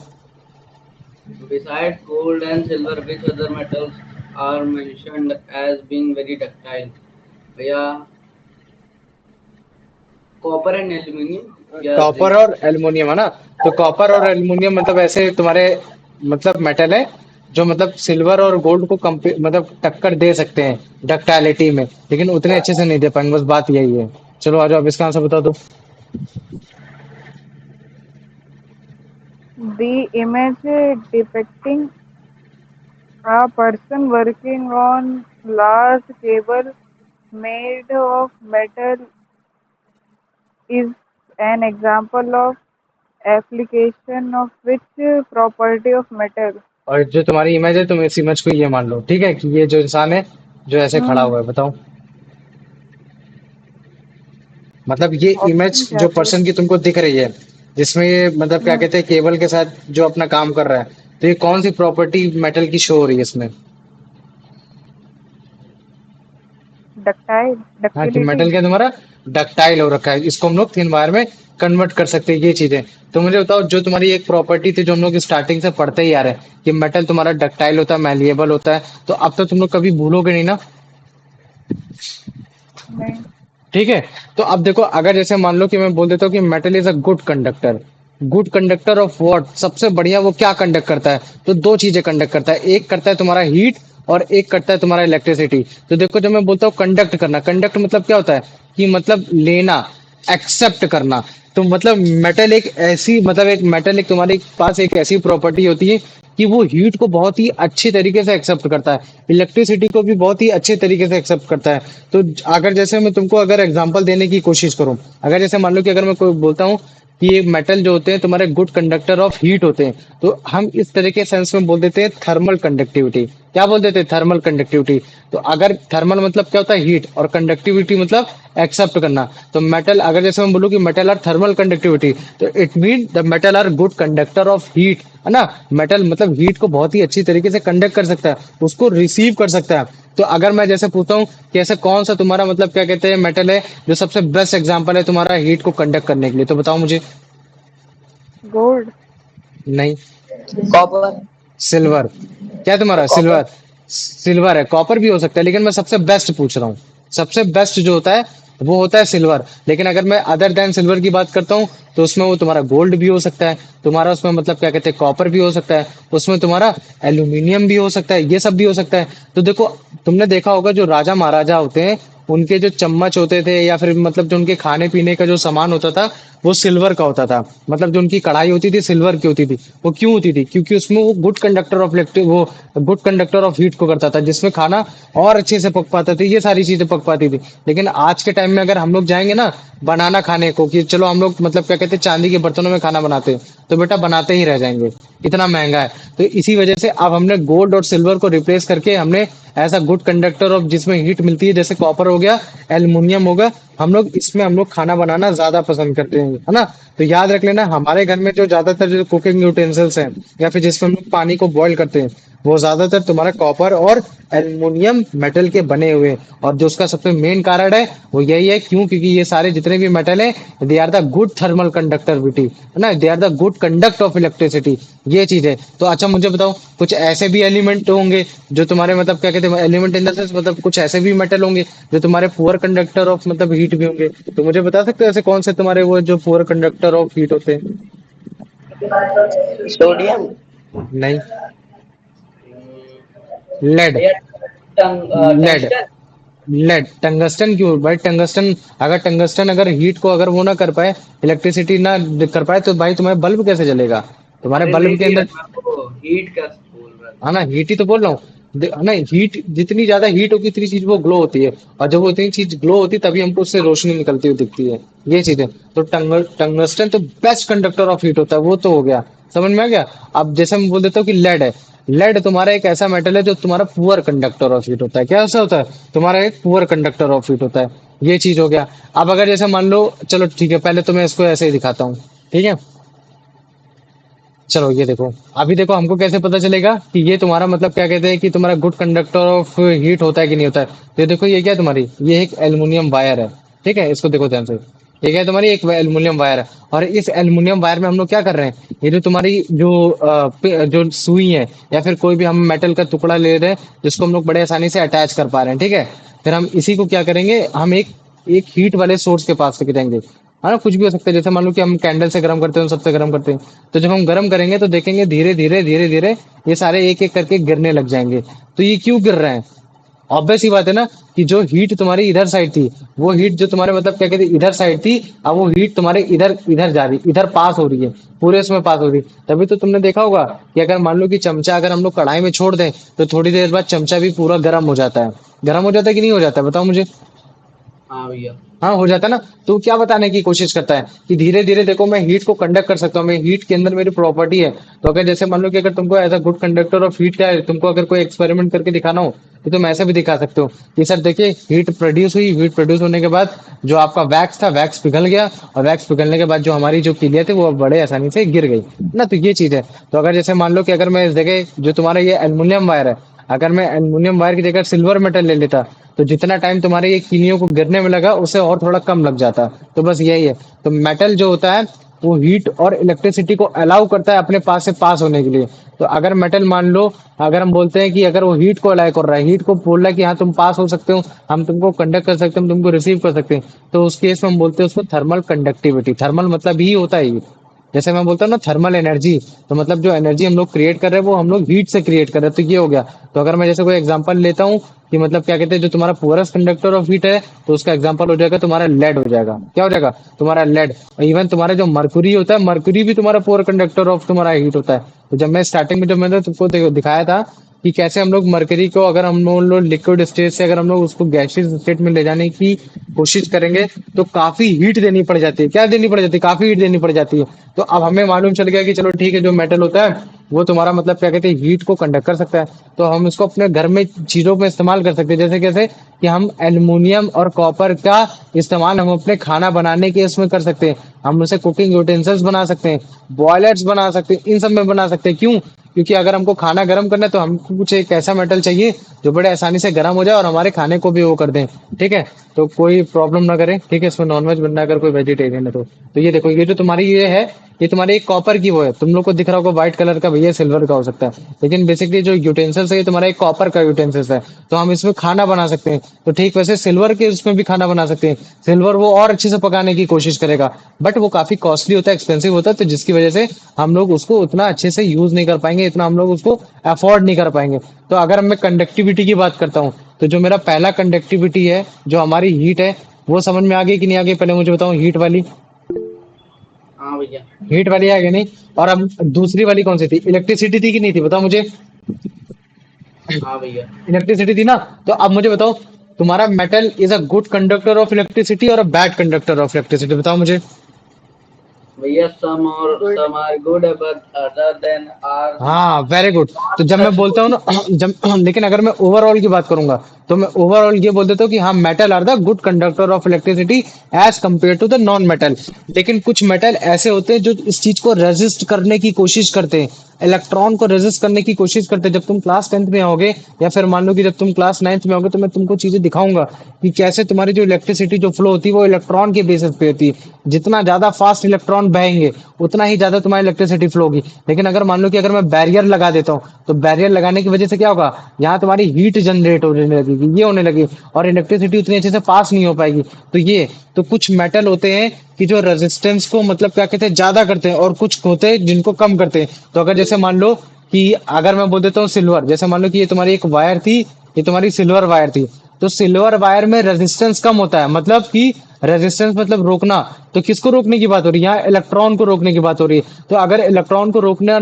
besides gold and silver, which other metals are mentioned as being very ductile? भैया कॉपर एंड एल्यूमिनियम या कॉपर जिंक। और एल्युमिनियम है ना। तो कॉपर और एल्युमिनियम मतलब ऐसे तुम्हारे मतलब मेटल है जो मतलब सिल्वर और गोल्ड को मतलब टक्कर दे सकते हैं डक्टाइलिटी में, लेकिन उतने अच्छे से नहीं दे पाएंगे। बस बात यही है। चलो आ जाओ, अब इसका आंसर बता दो। The image depicting a person working on large cable made of metal is an example of application of which property of metal. और जो तुम्हारी इमेज है तुम इस इमेज को ये मान लो, ठीक है, कि ये जो इंसान है जो ऐसे खड़ा हम्म हुआ है। बताओ मतलब ये ऑप्शन इमेज क्या जो थे? पर्सन की तुमको दिख रही है जिसमें ये मतलब क्या हम्म कहते हैं केबल के साथ जो अपना काम कर रहा है, तो ये कौन सी प्रॉपर्टी मेटल की शो हो रही है इसमें? डक्टाइल हाँ, कि डक्टिलिटी। मेटल क्या तुम्हारा डक्टाइल हो रखा है, इसको हम लोग थिन वायर में कन्वर्ट कर सकते हैं। ये चीजें तो मुझे बताओ, जो तुम्हारी एक प्रॉपर्टी थी जो हम लोग स्टार्टिंग से पढ़ते ही आ रहे हैं कि मेटल तुम्हारा डक्टाइल होता है, मैलिएबल होता है, तो अब तो तुम लोग कभी भूलोगे नहीं ना। नहीं। ठीक है। तो अब देखो, अगर जैसे मान लो कि मैं बोल देता हूँ कि metal is a good conductor. Good conductor of what? सबसे बढ़िया वो क्या कंडक्ट करता है? तो दो चीजें कंडक्ट करता है। एक करता है तुम्हारा हीट और एक करता है तुम्हारा इलेक्ट्रिसिटी। तो देखो, जब मैं बोलता हूँ कंडक्ट करना, कंडक्ट मतलब क्या होता है कि मतलब लेना, एक्सेप्ट करना। तो मतलब मेटल एक ऐसी मतलब एक मेटल एक तुम्हारे पास एक ऐसी प्रॉपर्टी होती है कि वो हीट को बहुत ही अच्छी तरीके से एक्सेप्ट करता है, इलेक्ट्रिसिटी को भी बहुत ही अच्छे तरीके से एक्सेप्ट करता है। तो अगर जैसे मैं तुमको अगर एग्जांपल देने की कोशिश करूं, अगर जैसे मान लो कि अगर मैं कोई बोलता हूं कि ये मेटल जो होते हैं तुम्हारे गुड कंडक्टर ऑफ हीट होते हैं, तो हम इस तरह के सेंस में बोल देते हैं थर्मल कंडक्टिविटी। क्या बोल देते हैं? Thermal conductivity. तो अगर थर्मल मतलब क्या होता है? हीट, और कंडक्टिविटी मतलब एक्सेप्ट करना। तो मेटल अगर जैसे मैं बोलूं कि मेटल आर थर्मल कंडक्टिविटी, तो it mean the metal are good conductor of heat, है ना। मेटल मतलब हीट को बहुत ही अच्छी तरीके से कंडक्ट कर सकता है, उसको रिसीव कर सकता है। तो अगर मैं जैसे पूछता हूँ कि ऐसा कौन सा तुम्हारा मतलब क्या कहते हैं मेटल है जो सबसे बेस्ट एग्जांपल है तुम्हारा हीट को कंडक्ट करने के लिए, तो बताओ मुझे। गोल्ड। नहीं। कॉपर। सिल्वर। क्या है तुम्हारा? कॉपर। सिल्वर। सिल्वर है, कॉपर भी हो सकता है, लेकिन मैं सबसे बेस्ट पूछ रहा हूँ। सबसे बेस्ट जो होता है वो होता है सिल्वर। लेकिन अगर मैं अदर देन सिल्वर की बात करता हूँ तो उसमें वो तुम्हारा गोल्ड भी हो सकता है, तुम्हारा उसमें मतलब क्या कहते हैं कॉपर भी हो सकता है, उसमें तुम्हारा एल्यूमिनियम भी हो सकता है, ये सब भी हो सकता है। तो देखो, तुमने देखा होगा जो राजा महाराजा होते हैं उनके जो चम्मच होते थे या फिर मतलब जो उनके खाने पीने का जो सामान होता था वो सिल्वर का होता था। मतलब जो उनकी कढ़ाई होती थी सिल्वर की होती थी। वो क्यों होती थी? क्योंकि उसमें वो गुड कंडक्टर ऑफ वो गुड कंडक्टर ऑफ हीट को करता था, जिसमें खाना और अच्छे से पक पाता था, ये सारी चीजें पक पाती थी। लेकिन आज के टाइम में अगर हम लोग जाएंगे ना बनाना खाने को कि चलो हम लोग मतलब क्या कहते हैं चांदी के बर्तनों में खाना बनाते हैं, तो बेटा बनाते ही रह जाएंगे, इतना महंगा है। तो इसी वजह से अब हमने गोल्ड और सिल्वर को रिप्लेस करके हमने ऐसा गुड कंडक्टर ऑफ जिसमें हीट मिलती है जैसे कॉपर हो गया, एल्युमिनियम होगा, हम लोग इसमें हम लोग खाना बनाना ज्यादा पसंद करते हैं, है ना। तो याद रख लेना, हमारे घर में जो ज्यादातर जो कुकिंग यूटेंसिल्स हैं या फिर जिसमें हम लोग पानी को बॉईल करते हैं वो ज्यादातर तुम्हारा कॉपर और एल्युमिनियम मेटल के बने हुए हैं। और जो उसका सबसे मेन कारण है वो यही है, क्यों? क्योंकि ये सारे जितने भी मेटल हैं they are the good thermal conductivity, है ना, they are the good conduct of electricity. ये चीज है। तो अच्छा मुझे बताओ, कुछ ऐसे भी एलिमेंट होंगे जो तुम्हारे मतलब क्या कहते हैं एलिमेंट इन द सेंस मतलब कुछ ऐसे भी मेटल होंगे जो तुम्हारे पुअर कंडक्टर ऑफ मतलब हीट भी होंगे। तो मुझे बता सकते हो ऐसे कौन से तुम्हारे वो जो पुअर कंडक्टर ऑफ हीट होते हैं? सोडियम। नहीं। लेड। भैया लेड। टंगस्टन। लेड टंगस्टन क्यों भाई? टंगस्टन अगर टंगस्टन अगर हीट को अगर वो ना कर पाए, इलेक्ट्रिसिटी ना कर पाए, तो भाई तुम्हारे बल्ब कैसे जलेगा? तुम्हारे अरे नहीं बल्ब के भैया, अंदर, मैं वो हीट का बोल रहा हाँ था। ना, हीट ही तो बोल रहा हूँ। ना, हीट जितनी ज्यादा हीट होगी उतनी चीज वो ग्लो होती है, और जब वो उतनी चीज ग्लो होती है तभी हमको उससे रोशनी निकलती हुई दिखती है। ये चीज है। तो टंगस्टन तो बेस्ट कंडक्टर ऑफ हीट होता है, वो तो हो गया। समझ में आ गया? अब जैसे मैं बोल देता हूँ कि लेड है। लेड तुम्हारा एक ऐसा मेटल है जो तुम्हारा पुअर कंडक्टर ऑफ हीट होता है। क्या ऐसा होता है? तुम्हारा एक पुअर कंडक्टर ऑफ हीट होता है। ये चीज हो गया। अब अगर जैसे मान लो, चलो ठीक है, पहले तो मैं इसको ऐसे ही दिखाता हूँ। ठीक है, चलो ये देखो। अभी देखो हमको कैसे पता चलेगा कि ये तुम्हारा मतलब क्या कहते हैं कि तुम्हारा गुड कंडक्टर ऑफ हीट होता है कि नहीं होता है? तो ये देखो, ये क्या है तुम्हारी, ये एक एल्युमिनियम वायर है। ठीक है, इसको देखो ध्यान से। ये क्या है तुम्हारी? एक एल्युमिनियम वायर है। और इस एल्युमिनियम वायर में हम लोग क्या कर रहे हैं, ये जो तुम्हारी जो जो सुई है, या फिर कोई भी हम मेटल का टुकड़ा ले रहे हैं, जिसको हम लोग बड़े आसानी से अटैच कर पा रहे हैं। ठीक है, फिर हम इसी को क्या करेंगे, हम एक एक हीट वाले सोर्स के पास लेके जाएंगे। है ना, कुछ भी हो सकता है। जैसे मान लो कि हम कैंडल से गर्म करते हैं, सबसे गर्म करते हैं। तो जब हम गर्म करेंगे तो देखेंगे धीरे धीरे धीरे धीरे ये सारे एक एक करके गिरने लग जाएंगे। तो ये क्यों गिर रहे हैं? ऑब्वियस ही बात है ना, कि जो हीट तुम्हारी इधर साइड थी, वो हीट जो तुम्हारे मतलब क्या कहते हैं इधर साइड थी, अब वो हीट तुम्हारे इधर इधर जा रही, इधर पास हो रही है, पूरे उसमें पास हो रही। तभी तो तुमने देखा होगा कि अगर मान लो कि चमचा अगर हम लोग कढ़ाई में छोड़ दें, तो थोड़ी देर बाद चमचा भी पूरा गर्म हो जाता है। गर्म हो जाता है कि नहीं हो जाता है, बताओ मुझे। हाँ भैया। हाँ, हो जाता है ना। तो क्या बताने की कोशिश करता है कि धीरे धीरे देखो, मैं हीट को कंडक्ट कर सकता हूँ, मैं हीट के अंदर मेरी प्रॉपर्टी है। तो अगर जैसे मान लो कि अगर तुमको as a good conductor of heat क्या है, तुमको अगर कोई एक्सपेरिमेंट करके दिखाना हो, तो तुम ऐसे भी दिखा सकते हो कि सर देखिए, हीट प्रोड्यूस हुई, हीट प्रोड्यूस होने के बाद जो आपका वैक्स था, वैक्स पिघल गया, और वैक्स पिघलने के बाद जो हमारी जो किलिया थी वो बड़े आसानी से गिर गई ना। तो ये चीज है। तो अगर जैसे मान लो कि अगर मैं इस जगह जो तुम्हारा ये एल्युमिनियम वायर है, अगर मैं एल्युमिनियम वायर की जगह सिल्वर मेटल ले लेता, तो जितना टाइम तुम्हारे ये कीनियों को गिरने में लगा, उससे और थोड़ा कम लग जाता। तो बस यही है। तो मेटल जो होता है, वो हीट और इलेक्ट्रिसिटी को अलाउ करता है अपने पास से पास होने के लिए। तो अगर मेटल मान लो, अगर हम बोलते हैं कि अगर वो हीट को अलाउ कर रहा है, हीट को बोल रहा है कि हाँ तुम पास हो सकते हो, हम तुमको कंडक्ट कर सकते हैं, हम तुमको रिसीव कर सकते हैं, तो उस केस में हम बोलते हैं उसको थर्मल कंडक्टिविटी। थर्मल मतलब ही होता है ये। जैसे मैं बोलता हूँ ना थर्मल एनर्जी, तो मतलब जो एनर्जी हम लोग क्रिएट कर रहे हैं वो हम लोग हीट से क्रिएट कर रहे हैं। तो ये हो गया। तो अगर मैं जैसे कोई एग्जांपल लेता हूँ कि मतलब क्या कहते हैं, जो तुम्हारा पुअरेस्ट कंडक्टर ऑफ हीट है, तो उसका एग्जांपल हो जाएगा तुम्हारा लेड हो जाएगा। क्या हो जाएगा? तुम्हारा लेड। इवन तुम्हारा जो मर्क्यूरी होता है, मर्क्यूरी भी तुम्हारा पुअर कंडक्टर ऑफ तुम्हारा हीट होता है। तो जब मैं स्टार्टिंग में जब मैंने तुमको दिखाया था कि कैसे हम लोग मरकरी को अगर हम लोग लिक्विड स्टेट से अगर हम लोग उसको गैसियस स्टेट में ले जाने की कोशिश करेंगे, तो काफी हीट देनी पड़ जाती है। क्या देनी पड़ जाती है? काफी हीट देनी पड़ जाती है। तो अब हमें मालूम चल गया कि चलो ठीक है, जो मेटल होता है वो तुम्हारा मतलब क्या कहते हैं हीट को कंडक्ट कर सकता है। तो हम इसको अपने घर में चीजों में इस्तेमाल कर सकते हैं। जैसे कैसे कि हम एल्युमिनियम और कॉपर का इस्तेमाल हम अपने खाना बनाने के इसमें कर सकते हैं। हम उसे कुकिंग यूटेंसिल्स बना सकते हैं, बॉयलर्स बना सकते हैं, इन सब में बना सकते हैं। क्यों? क्योंकि अगर हमको खाना गर्म करना है, तो हमको कुछ एक ऐसा मेटल चाहिए जो बड़े आसानी से गर्म हो जाए और हमारे खाने को भी वो कर दें। ठीक है, तो कोई प्रॉब्लम ना करे। ठीक है, इसमें नॉनवेज बनना है अगर कोई वेजिटेरियन है तो ये देखो, ये जो तुम्हारी ये है, ये तुम्हारी एक कॉपर की वो है। तुम लोग को दिख रहा होगा व्हाइट कलर का, भैया सिल्वर का हो सकता है, लेकिन बेसिकली जो यूटेंसिल्स है ये तुम्हारा एक कॉपर का यूटेंसिल्स है। तो हम इसमें खाना बना सकते हैं। तो ठीक वैसे सिल्वर के उसमें भी खाना बना सकते हैं। सिल्वर वो और अच्छे से पकाने की कोशिश करेगा, बट वो काफी कॉस्टली होता है, एक्सपेंसिव होता है, तो जिसकी वजह से हम लोग उसको उतना अच्छे से यूज नहीं कर पाएंगे, इतना हम लोग उसको अफोर्ड नहीं कर पाएंगे। तो अगर मैं कंडक्टिविटी की बात करता हूँ, तो जो मेरा पहला कंडक्टिविटी है, जो हमारी हीट है, वो समझ में आ गई कि नहीं आ गई? पहले मुझे बताओ, हीट वाली, हाँ भैया। हीट वाली आ गई नहीं? और अब दूसरी वाली कौन सी थी? इलेक्ट्रिसिटी थी कि नहीं थी, बताओ मुझे। हाँ भैया। इलेक्ट्रिसिटी थी ना? तो अब मुझे बताओ, तुम्हारा metal is a good conductor of electricity और a bad conductor of electricity, बताओ मुझे। भैया some are good but other than are हाँ, वेरी गुड। तो not जब मैं such बोलता good. हूँ ना जब लेकिन अगर मैं ओवरऑल की बात करूंगा, तो मैं ओवरऑल ये बोल देता हूँ कि हाँ, metal are the good conductor of electricity as compare to the non metal. लेकिन कुछ मेटल ऐसे होते हैं जो इस चीज को रेजिस्ट करने की कोशिश करते हैं, इलेक्ट्रॉन को रेजिस्ट करने की कोशिश करते हैं। जब तुम क्लास 10th में आओगे, या फिर मान लो कि जब तुम क्लास 9th में आओगे, तो मैं तुमको चीजें दिखाऊंगा कि कैसे तुम्हारी जो इलेक्ट्रिसिटी जो फ्लो होती है वो इलेक्ट्रॉन के बेसिस पे होती है। जितना ज्यादा फास्ट इलेक्ट्रॉन बहेंगे, उतना ही ज्यादा तुम्हारी इलेक्ट्रिसिटी फ्लो होगी। लेकिन अगर मान लो कि अगर मैं बैरियर लगा देता हूँ, तो बैरियर लगाने की वजह से क्या होगा, यहाँ तुम्हारी हीट जनरेट होने लगेगी, ये होने लगी, और इलेक्ट्रिसिटी उतनी अच्छे से पास नहीं हो पाएगी। तो ये तो कुछ मेटल होते हैं कि जो रेजिस्टेंस को मतलब क्या कहते हैं ज्यादा करते हैं, और कुछ होते हैं जिनको कम करते हैं। तो अगर जैसे मान लो कि अगर मैं बोल देता हूँ सिल्वर, जैसे मान लो कि ये तुम्हारी एक वायर थी, ये तुम्हारी सिल्वर वायर थी। तो सिल्वर वायर में रेजिस्टेंस कम होता है, मतलब कि रेजिस्टेंस मतलब रोकना। तो किसको रोकने की बात हो रही है यहाँ? इलेक्ट्रॉन को रोकने की बात हो रही है। तो अगर इलेक्ट्रॉन को रोका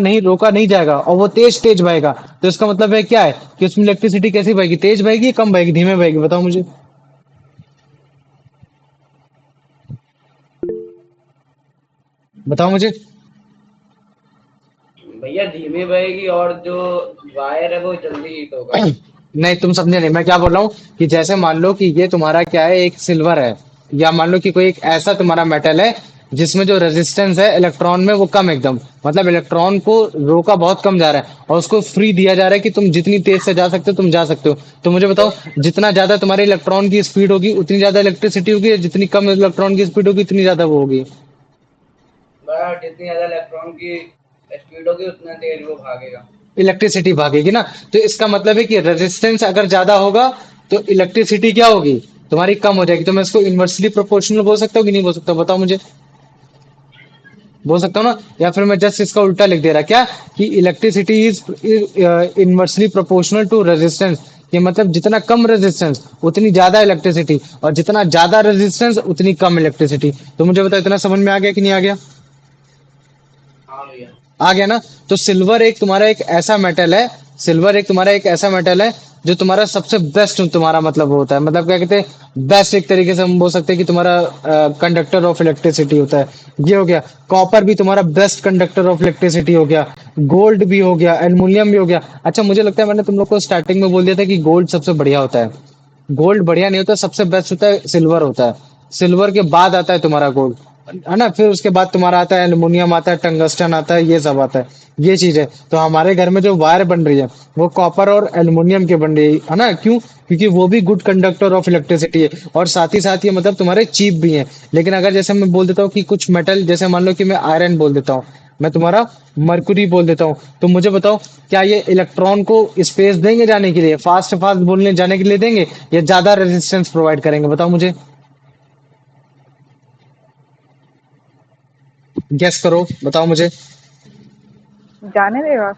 नहीं जाएगा और वो तेज तेज बहेगा, तो इसका मतलब है क्या है कि उसमें इलेक्ट्रिसिटी कैसी बहेगी? तेज बहेगी, कम बहेगी, धीमे बहेगी? बताओ मुझे, बताओ मुझे। भैया धीमे बहेगी और जो वायर है वो जल्दी हीट होगा। नहीं, तुम समझे नहीं, मैं क्या बोल रहा हूँ कि जैसे मान लो कि ये तुम्हारा क्या है, एक सिल्वर है, या मान लो कि कोई एक ऐसा तुम्हारा मेटल है जिसमें जो रेजिस्टेंस है इलेक्ट्रॉन में वो कम एकदम, मतलब इलेक्ट्रॉन को रोका बहुत कम जा रहा है और उसको फ्री दिया जा रहा है कि तुम जितनी तेज से जा सकते हो तुम जा सकते हो। तो मुझे बताओ, जितना ज्यादा तुम्हारे इलेक्ट्रॉन की स्पीड होगी उतनी ज्यादा इलेक्ट्रिसिटी होगी, जितनी कम इलेक्ट्रॉन की स्पीड होगी उतनी ज्यादा वो होगी। बट जितनी ज्यादा इलेक्ट्रॉन की स्पीड होगी उतना तेज वो भागेगा। इलेक्ट्रिसिटी भागेगी ना। तो इसका मतलब है कि रेजिस्टेंस अगर ज्यादा होगा तो इलेक्ट्रिसिटी क्या होगी? तुम्हारी कम हो जाएगी। तो मैं इसको इन्वर्सली प्रोपोर्शनल बोल सकता हूँ कि नहीं बोल सकता? बताओ मुझे। बोल सकता हूँ ना? या फिर मैं जस्ट इसका उल्टा लिख दे रहा क्या, कि electricity is inversely proportional to resistance. कि मतलब जितना कम रेजिस्टेंस उतनी ज्यादा इलेक्ट्रिसिटी, और जितना ज्यादा रेजिस्टेंस उतनी कम इलेक्ट्रिसिटी। तो मुझे बताओ, इतना समझ में आ गया कि नहीं आ गया? हाँ भैया। आ गया ना? तो सिल्वर एक तुम्हारा एक ऐसा मेटल है, सिल्वर एक तुम्हारा एक ऐसा मेटल है जो तुम्हारा सबसे बेस्ट तुम्हारा मतलब होता है, मतलब क्या कहते हैं, बेस्ट एक तरीके से हम बोल सकते हैं कि तुम्हारा कंडक्टर ऑफ इलेक्ट्रिसिटी होता है। ये हो गया। कॉपर भी तुम्हारा बेस्ट कंडक्टर ऑफ इलेक्ट्रिसिटी हो गया। गोल्ड भी हो गया, एल्युमिनियम भी हो गया। अच्छा, मुझे लगता है मैंने तुम लोग को स्टार्टिंग में बोल दिया था कि गोल्ड सबसे बढ़िया होता है। गोल्ड बढ़िया नहीं होता, सबसे बेस्ट होता है सिल्वर होता है। सिल्वर के बाद आता है तुम्हारा गोल्ड, है ना? फिर उसके बाद तुम्हारा आता है एल्युमिनियम, आता है टंगस्टन, आता है, ये सब आता है। ये चीज है। तो हमारे घर में जो वायर बन रही है वो कॉपर और एल्युमिनियम की बन रही है ना? क्यों? क्योंकि वो भी गुड कंडक्टर ऑफ इलेक्ट्रिसिटी है, और साथ ही साथ ये मतलब तुम्हारे चीप भी है। लेकिन अगर जैसे मैं बोल देता हूँ कि कुछ मेटल, जैसे मान लो कि मैं आयरन बोल देता हूँ, मैं तुम्हारा मरकुरी बोल देता हूँ, तो मुझे बताओ, क्या ये इलेक्ट्रॉन को स्पेस देंगे जाने के लिए, फास्ट फास्ट बोलने जाने के लिए देंगे, या ज्यादा रेजिस्टेंस प्रोवाइड करेंगे? बताओ मुझे, गेस करो, बताओ मुझे। जाने देगा।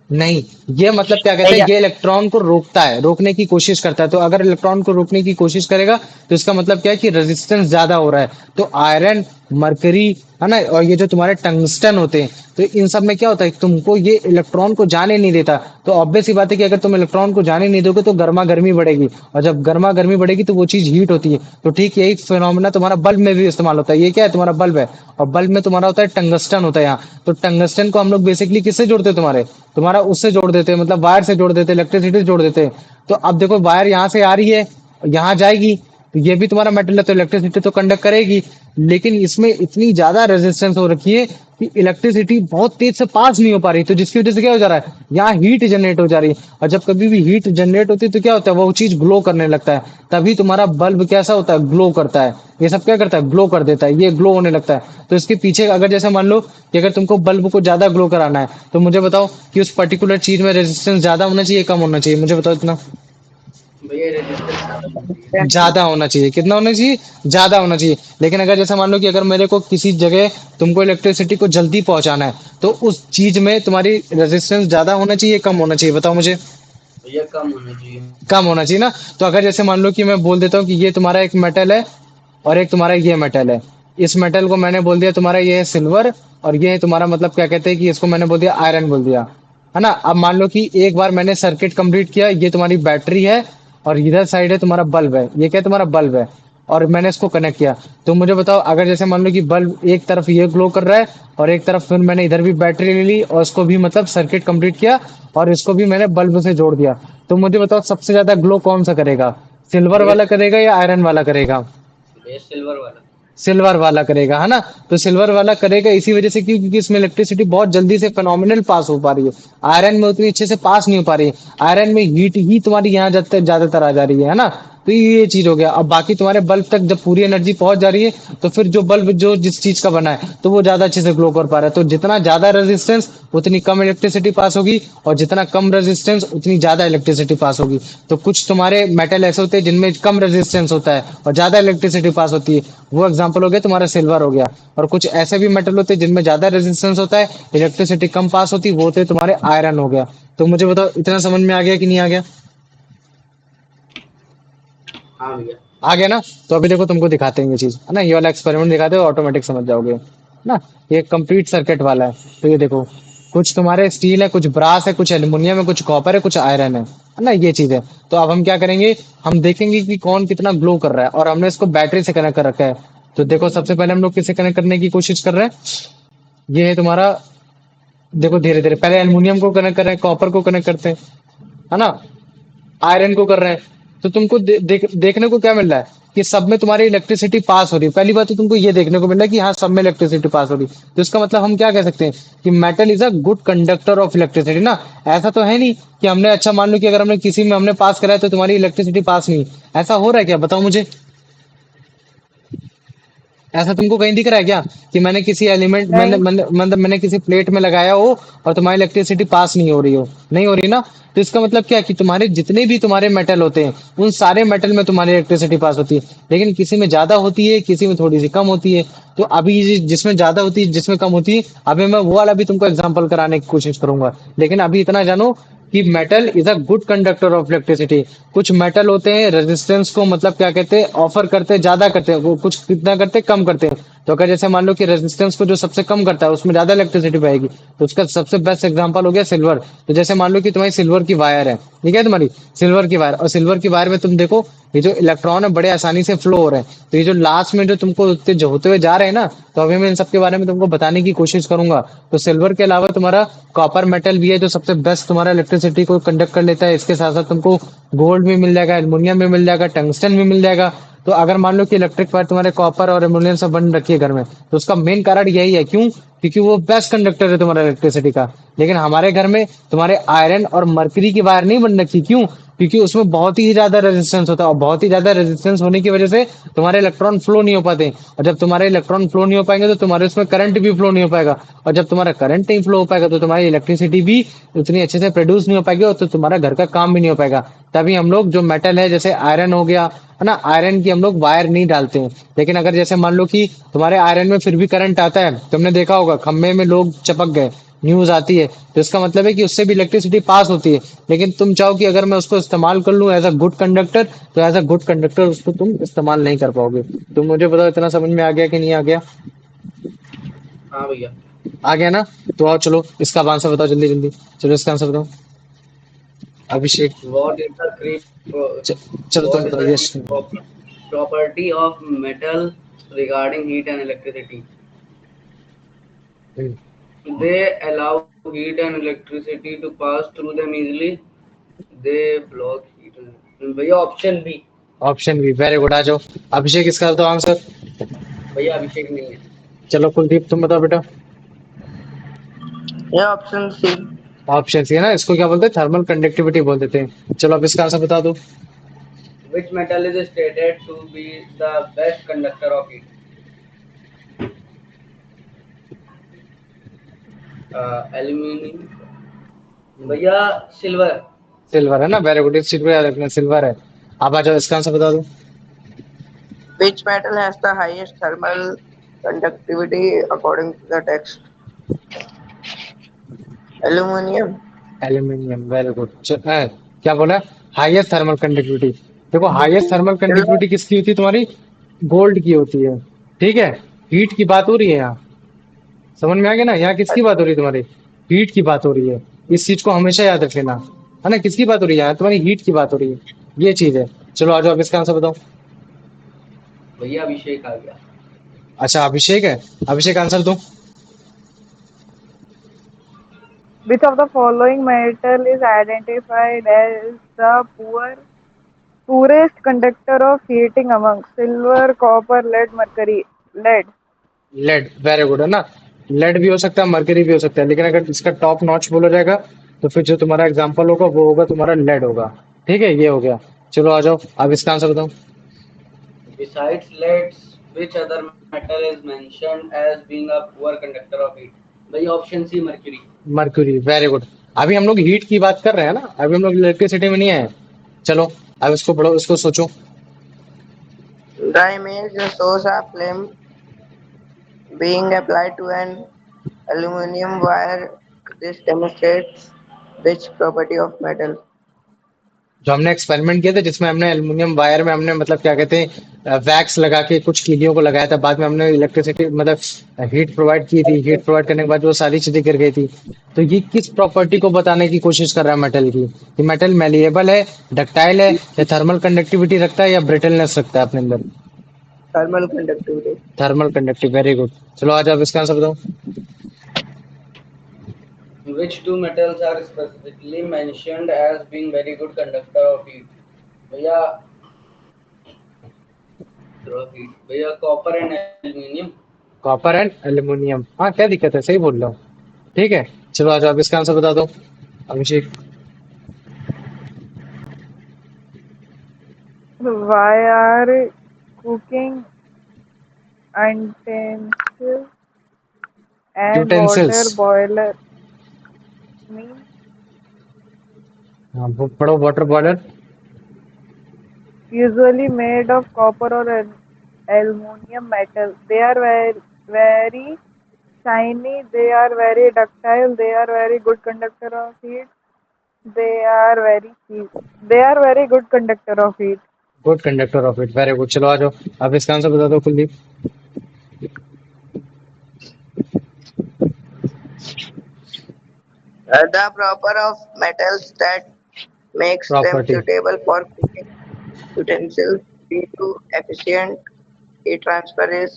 नहीं, ये मतलब क्या कहते हैं, भैया ये इलेक्ट्रॉन को रोकता है, रोकने की कोशिश करता है। तो अगर इलेक्ट्रॉन को रोकने की कोशिश करेगा तो इसका मतलब क्या है कि रेजिस्टेंस ज्यादा हो रहा है। तो आयरन, मरकरी, है ना, और ये जो तुम्हारे टंगस्टन होते हैं, तो इन सब में क्या होता है, तुमको ये इलेक्ट्रॉन को जाने नहीं देता। तो ऑब्वियस सी बात है कि अगर तुम इलेक्ट्रॉन को जाने नहीं दोगे तो गर्मा गर्मी बढ़ेगी, और जब गर्मा गर्मी बढ़ेगी तो वो चीज हीट होती है। तो ठीक यही फिनोमेना तुम्हारा बल्ब में भी इस्तेमाल होता है। ये क्या है, तुम्हारा बल्ब है, और बल्ब में तुम्हारा होता है टंगस्टन होता है यहाँ। तो टंगस्टन को हम लोग बेसिकली किससे जोड़ते हैं, तुम्हारे तुम्हारा उससे जोड़ देते हैं, मतलब वायर से जोड़ देते हैं, इलेक्ट्रिसिटी से जोड़ देते हैं। तो अब देखो, वायर यहाँ से आ रही है, यहाँ जाएगी, तो ये भी तुम्हारा मेटल है, तो इलेक्ट्रिसिटी तो कंडक्ट करेगी। लेकिन इसमें इतनी ज्यादा रेजिस्टेंस हो रखी है कि इलेक्ट्रिसिटी बहुत तेज से पास नहीं हो पा रही, तो जिसकी वजह से क्या हो जा रहा है, यहाँ हीट जनरेट हो जा रही है। और जब कभी भी हीट जनरेट होती है तो क्या होता है, वो चीज ग्लो करने लगता है। तभी तुम्हारा बल्ब कैसा होता है, ग्लो करता है। ये सब क्या करता है, ग्लो कर देता है, ये ग्लो होने लगता है। तो इसके पीछे अगर जैसे मान लो कि अगर तुमको बल्ब को ज्यादा ग्लो कराना है, तो मुझे बताओ कि उस पर्टिकुलर चीज में रेजिस्टेंस ज्यादा होना चाहिए, कम होना चाहिए? मुझे बताओ इतना। भैया रेजिस्टेंस ज्यादा होना चाहिए। ज्यादा होना चाहिए। कितना होना चाहिए? ज्यादा होना चाहिए। लेकिन अगर जैसे मान लो कि अगर मेरे को किसी जगह तुमको इलेक्ट्रिसिटी को जल्दी पहुंचाना है, तो उस चीज में तुम्हारी रेजिस्टेंस ज्यादा होना चाहिए, कम होना चाहिए? बताओ मुझे। भैया कम होना चाहिए। कम होना चाहिए ना? तो अगर जैसे मान लो कि मैं बोल देता हूँ कि ये तुम्हारा एक मेटल है और एक तुम्हारा ये मेटल है, इस मेटल को मैंने बोल दिया तुम्हारा ये है सिल्वर, और ये है तुम्हारा मतलब क्या कहते हैं कि इसको मैंने बोल दिया आयरन बोल दिया, है ना? अब मान लो कि एक बार मैंने सर्किट कंप्लीट किया, ये तुम्हारी बैटरी है और इधर साइड है तुम्हारा बल्ब है, ये क्या है, तुम्हारा बल्ब है, और मैंने इसको कनेक्ट किया। तो मुझे बताओ, अगर जैसे मान लो कि बल्ब एक तरफ ये ग्लो कर रहा है और एक तरफ फिर मैंने इधर भी बैटरी ले ली और इसको भी मतलब सर्किट कंप्लीट किया और इसको भी मैंने बल्ब से जोड़ दिया, तो मुझे बताओ सबसे ज्यादा ग्लो कौन सा करेगा, सिल्वर भैया वाला करेगा या आयरन वाला करेगा? भैया सिल्वर वाला। सिल्वर वाला करेगा, है ना? तो सिल्वर वाला करेगा इसी वजह से, क्योंकि इसमें इलेक्ट्रिसिटी बहुत जल्दी से फेनोमिनल पास हो पा रही है। आयरन में उतनी अच्छे से पास नहीं हो पा रही है। आयरन में हीट ही तुम्हारी यहाँ ज्यादातर आ जा रही है ना? तो ये चीज हो गया। अब बाकी तुम्हारे बल्ब तक जब पूरी एनर्जी पहुंच जा रही है, तो फिर जो बल्ब जो जिस चीज का बना है तो वो ज्यादा अच्छे से ग्लो कर पा रहा है। तो जितना ज्यादा रेजिस्टेंस उतनी कम इलेक्ट्रिसिटी पास होगी, और जितना कम रेजिस्टेंस उतनी ज्यादा इलेक्ट्रिसिटी पास होगी। तो कुछ तुम्हारे मेटल ऐसे होते हैं जिनमें कम रेजिस्टेंस होता है और ज्यादा इलेक्ट्रिसिटी पास होती है, वो एग्जांपल हो गया तुम्हारा सिल्वर हो गया। और कुछ ऐसे भी मेटल होते हैं जिनमें ज्यादा रेजिस्टेंस होता है, इलेक्ट्रिसिटी कम पास होती है, वो होते हैं तुम्हारे आयरन हो गया। तो मुझे बताओ, इतना समझ में आ गया कि नहीं आ गया? हाँ भैया। आ गया ना? तो अभी देखो तुमको दिखाते हैं ये चीज, है ना? ये वाला एक्सपेरिमेंट दिखाते हो, ऑटोमेटिक समझ जाओगे, है ना? ये कंप्लीट सर्किट वाला है। तो ये देखो, कुछ तुम्हारे स्टील है, कुछ ब्रास है, कुछ एल्यूमिनियम है, कुछ कॉपर है, कुछ आयरन है ना? ये चीज है। तो अब हम क्या करेंगे, हम देखेंगे कि कौन कितना ग्लो कर रहा है, और हमने इसको बैटरी से कनेक्ट कर रखा है। तो देखो, सबसे पहले हम लोग किससे कनेक्ट करने की कोशिश कर रहे हैं? ये है तुम्हारा, देखो धीरे धीरे, पहले एल्यूमिनियम को कनेक्ट कर रहे हैं, कॉपर को कनेक्ट करते हैं, है ना? आयरन को कर रहे हैं। तो तुमको देखने को क्या मिल रहा है कि सब में तुम्हारी इलेक्ट्रिसिटी पास हो रही है। पहली बात तो तुमको ये देखने को मिल रहा है कि हाँ, सब में इलेक्ट्रिसिटी पास हो रही है। तो इसका मतलब हम क्या कह सकते हैं कि metal is a good conductor of electricity ना। ऐसा तो है नहीं कि हमने, अच्छा मान लो कि अगर हमने किसी में हमने पास कराया तो तुम्हारी इलेक्ट्रिसिटी पास नहीं, ऐसा हो रहा है क्या? बताओ मुझे। ऐसा तुमको कहीं दिख रहा है क्या कि मैंने किसी एलिमेंट, मैंने नहीं। मतलब मैंने किसी प्लेट में लगाया हो और तुम्हारी इलेक्ट्रिसिटी पास नहीं हो रही हो? नहीं हो रही ना। तो इसका मतलब क्या है कि तुम्हारे जितने भी तुम्हारे मेटल होते हैं, उन सारे मेटल में तुम्हारी इलेक्ट्रिसिटी पास होती है। लेकिन किसी में ज्यादा होती है, किसी में थोड़ी सी कम होती है। तो अभी जिसमें ज्यादा होती है, जिसमें कम होती है, अभी मैं वो वाला भी तुमको एग्जाम्पल कराने की कोशिश करूंगा। लेकिन अभी इतना जानो कि metal is a good conductor of electricity. कुछ मेटल होते हैं रेजिस्टेंस को, मतलब क्या कहते हैं, ऑफर करते हैं, ज्यादा करते हैं, वो कुछ कितना करते हैं, कम करते हैं। तो अगर जैसे मान लो कि रेजिस्टेंस को जो सबसे कम करता है, उसमें ज्यादा इलेक्ट्रिसिटी पाएगी, तो उसका सबसे बेस्ट एग्जांपल हो गया सिल्वर। तो जैसे मान लो कि तुम्हारी सिल्वर की वायर है, ठीक है, तुम्हारी सिल्वर की वायर, और सिल्वर की वायर में तुम देखो, ये जो इलेक्ट्रॉन है बड़े आसानी से फ्लो हो रहे हैं। तो ये जो लास्ट में जो तुमको जो होते हुए जा रहे हैं ना, तो अभी मैं इन सब के बारे में तुमको बताने की कोशिश करूंगा। तो सिल्वर के अलावा तुम्हारा कॉपर मेटल भी है, जो सबसे बेस्ट तुम्हारा इलेक्ट्रिसिटी को कंडक्ट कर लेता है। इसके साथ साथ तुमको गोल्ड भी मिल जाएगा, एल्युमिनियम भी मिल जाएगा, टंगस्टन भी मिल जाएगा। तो अगर मान लो कि इलेक्ट्रिक वायर तुम्हारे कॉपर और एल्युमिनियम से बन रखी है घर में, तो उसका मेन कारण यही है, क्यों? क्योंकि वो बेस्ट कंडक्टर है तुम्हारा इलेक्ट्रिसिटी का। लेकिन हमारे घर में तुम्हारे आयरन और मरकरी की वायर नहीं बन रखी, क्यों? क्योंकि उसमें बहुत ही ज्यादा रेजिस्टेंस होता है, और बहुत ही ज्यादा रेजिस्टेंस होने की वजह से तुम्हारे इलेक्ट्रॉन फ्लो नहीं हो पाते। और जब तुम्हारे इलेक्ट्रॉन फ्लो नहीं हो पाएंगे, तो तुम्हारे उसमें करंट भी फ्लो नहीं हो पाएगा। और जब तुम्हारा करंट नहीं फ्लो हो पाएगा, तो तुम्हारी इलेक्ट्रिसिटी भी उतनी अच्छे से प्रोड्यूस नहीं हो पाएगी, और तो तुम्हारा घर का काम भी नहीं हो पाएगा। तभी हम लोग जो मेटल है, जैसे आयरन हो गया, है ना, आयरन की हम लोग वायर नहीं डालते हैं। लेकिन अगर जैसे मान लो कि तुम्हारे आयरन में फिर भी करंट आता है, तुमने देखा होगा खंभे में लोग चपक गए, न्यूज आती है, तो इसका मतलब है कि उससे भी इलेक्ट्रिसिटी पास होती है। लेकिन तुम चाहो कि अगर मैं उसको इस्तेमाल कर लूं एज अ गुड कंडक्टर, तो एज अ गुड कंडक्टर उसको तुम इस्तेमाल नहीं कर पाओगे। तुम मुझे बताओ, इतना समझ में आ गया कि नहीं आ गया? हाँ भैया। आ गया ना? तो आओ, चलो इसका आंसर बताओ जल्दी जल्दी। चलो इसका आंसर बताओ, अभिषेक। What is the three pro- च, चलो तुम what is बताओ, the yes. three property of metal regarding heat and electricity? They allow heat and electricity to pass through them easily. They block heat and भैया option B. Option B, very good. आ जाओ अभिषेक, इसका बताओ answer. भैया अभिषेक नहीं है। चलो कुलदीप, तुम बताओ बेटा। या ऑप्शन सी। ऑप्शन सी है ना, इसको क्या बोलते हैं, थर्मल कंडक्टिविटी बोल देते हैं। चलो अब इसका आंसर बता दो। Which metal is stated to be the best conductor of heat? Aluminium। भैया सिल्वर। सिल्वर है ना, वेरी गुड, इस चीज को याद रखना, सिल्वर है। अब आ जाओ इसका आंसर बता दो। Which metal has the highest thermal conductivity according to the text? Aluminium. Aluminium, very good. क्या बोला? Highest thermal conductivity. देखो, हाईएस्ट थर्मल Silver. कंडक्टिविटी किसकी होती है तुम्हारी? गोल्ड की होती है। ठीक है, हीट की बात हो रही है यहाँ, समझ में आ गया ना? यहाँ किसकी बात हो रही है तुम्हारी? हीट की बात हो रही है। इस चीज को हमेशा याद रख लेना, है ना? किसकी बात हो रही है यहाँ? तुम्हारी हीट की बात हो रही है, ये चीज है। चलो आ जाओ अब इसका आंसर बताओ। भैया अभिषेक आ गया। अच्छा अभिषेक है, अभिषेक आंसर दो। Which of the following metal is identified as the poorest conductor of heating among silver, copper, lead, mercury? Lead. Lead, very good, है ना? लेड भी हो सकता है, मर्करी भी हो सकता है, लेकिन अगर इसका टॉप नॉच बोला जाएगा, तो फिर जो तुम्हारा एग्जाम्पल होगा वो होगा तुम्हारा लेड होगा। ठीक है, ये हो गया। चलो आ जाओ अब इसका आंसर बताओ। Besides lead, which other metal is mentioned as being a poor conductor of heat? भैया option C mercury. Mercury, very good. अभी हम लोग हीट की बात कर रहे हैं ना, अभी हम लोग इलेक्ट्रिसिटी में नहीं आए। चलो अब इसको पढ़ो, इसको सोचो। The image shows a flame being applied to an aluminum wire. This demonstrates which property of metal? जो हमने एक्सपेरिमेंट किया था जिसमें हमने एल्युमिनियम वायर में हमने मतलब क्या कहते हैं वैक्स लगा के कुछ कीलियों को लगाया था, बाद में हमने इलेक्ट्रिसिटी मतलब हीट प्रोवाइड की थी, हीट प्रोवाइड करने के बाद वो सारी चीजें गिर गई थी। तो ये किस प्रॉपर्टी को बताने की कोशिश कर रहा है मेटल की, कि मेटल मेलिएबल है, डक्टाइल है, या थर्मल कंडक्टिविटी रखता है, या ब्रिटलनेस रखता है अपने अंदर। Thermal conductivity. Thermal conductive, very good. चलो आज आप इसका आंसर बताओ। Which two metals are specifically mentioned as being very good conductor of heat? भैया भैया copper and aluminium. Copper and aluminium, हाँ क्या दिक्कत है, सही बोल रहा हूँ। ठीक है, चलो आज आप इसका आंसर बता दो अभिषेक। Why are cooking utensils and utensils, water boiler mean हाँ वो पढ़ो, water boiler. usually made of copper or aluminum metal? They are very shiny. They are very ductile. They are very good conductor of heat. They are very cheap. They are very good conductor of heat. Good conductor of it, very good. चलो आ जाओ, आप इसका answer बता दो Kuldeep. The proper of metals that makes them property, suitable for cooking utensils due to efficient heat transfer is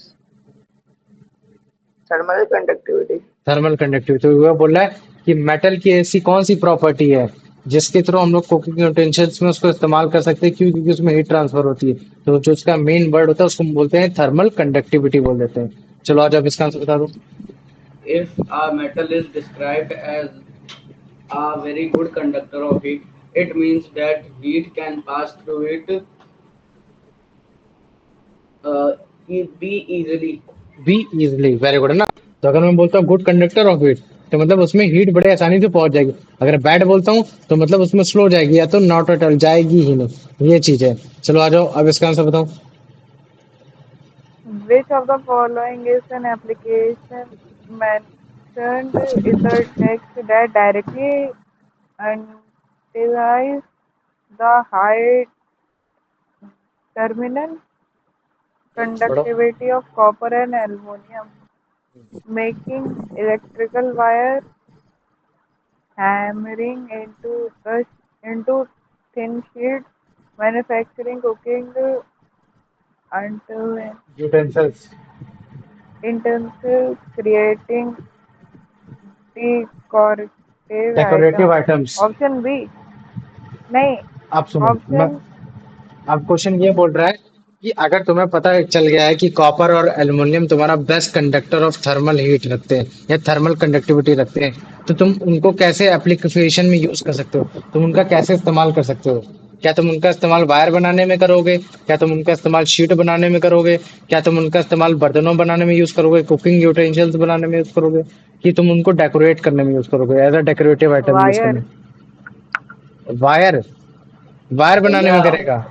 thermal conductivity. Thermal conductivity. तो वह बोल रहा है कि मेटल की ऐसी कौन सी प्रॉपर्टी है जिसके थ्रू हम लोग कुकिंग यूटेंसिल्स में उसको इस्तेमाल कर सकते हैं, क्यों? क्योंकि उसमें हीट ट्रांसफर होती है। तो जो उसका मेन वर्ड होता है उसको हम बोलते हैं थर्मल कंडक्टिविटी बोल देते हैं। चलो आज आप इसका आंसर बता दो। If a metal is described as a very good conductor of heat, it means that heat can pass through it uh, be easily. B easily, very good है ना। तो अगर मैं बोलता हूँ गुड कंडक्टर ऑफ हीट, तो मतलब उसमें हीट बड़े आसानी से पहुंच जाएगी। अगर बैड बोलता हूँ तो मतलब उसमें स्लो जाएगी, या तो नॉट अटल जाएगी ही नहीं। ये चीज है। चलो आ जाओ, अब इसका आंसर बताओ। Which of the following is an application mentioned in the text that directly utilizes the high terminal पढ़ो। conductivity of copper and aluminum, making electrical wire, hammering into thin sheets, manufacturing, cooking until utensils, utensils, creating decorative decorative items. Items. Option B. नहीं. आप सुनो, मैं Option अब question ये बोल रहा है कि अगर तुम्हें पता चल गया है कि कॉपर और एल्युमिनियम तुम्हारा best conductor of thermal heat रखते हैं या थर्मल कंडक्टिविटी रखते हैं, तो तुम उनको कैसे एप्लीकेशन में यूज कर सकते हो, तुम उनका कैसे इस्तेमाल कर सकते हो? क्या तुम उनका इस्तेमाल वायर बनाने में करोगे, क्या तुम उनका इस्तेमाल शीट बनाने में करोगे, क्या तुम उनका इस्तेमाल बर्तनों बनाने में यूज करोगे, कुकिंग यूटेंसिल्स बनाने में यूज करोगे, कि तुम उनको डेकोरेट करने में यूज करोगे, as a decorative item use wire. करने? वायर, वायर बनाने में भैया करेगा?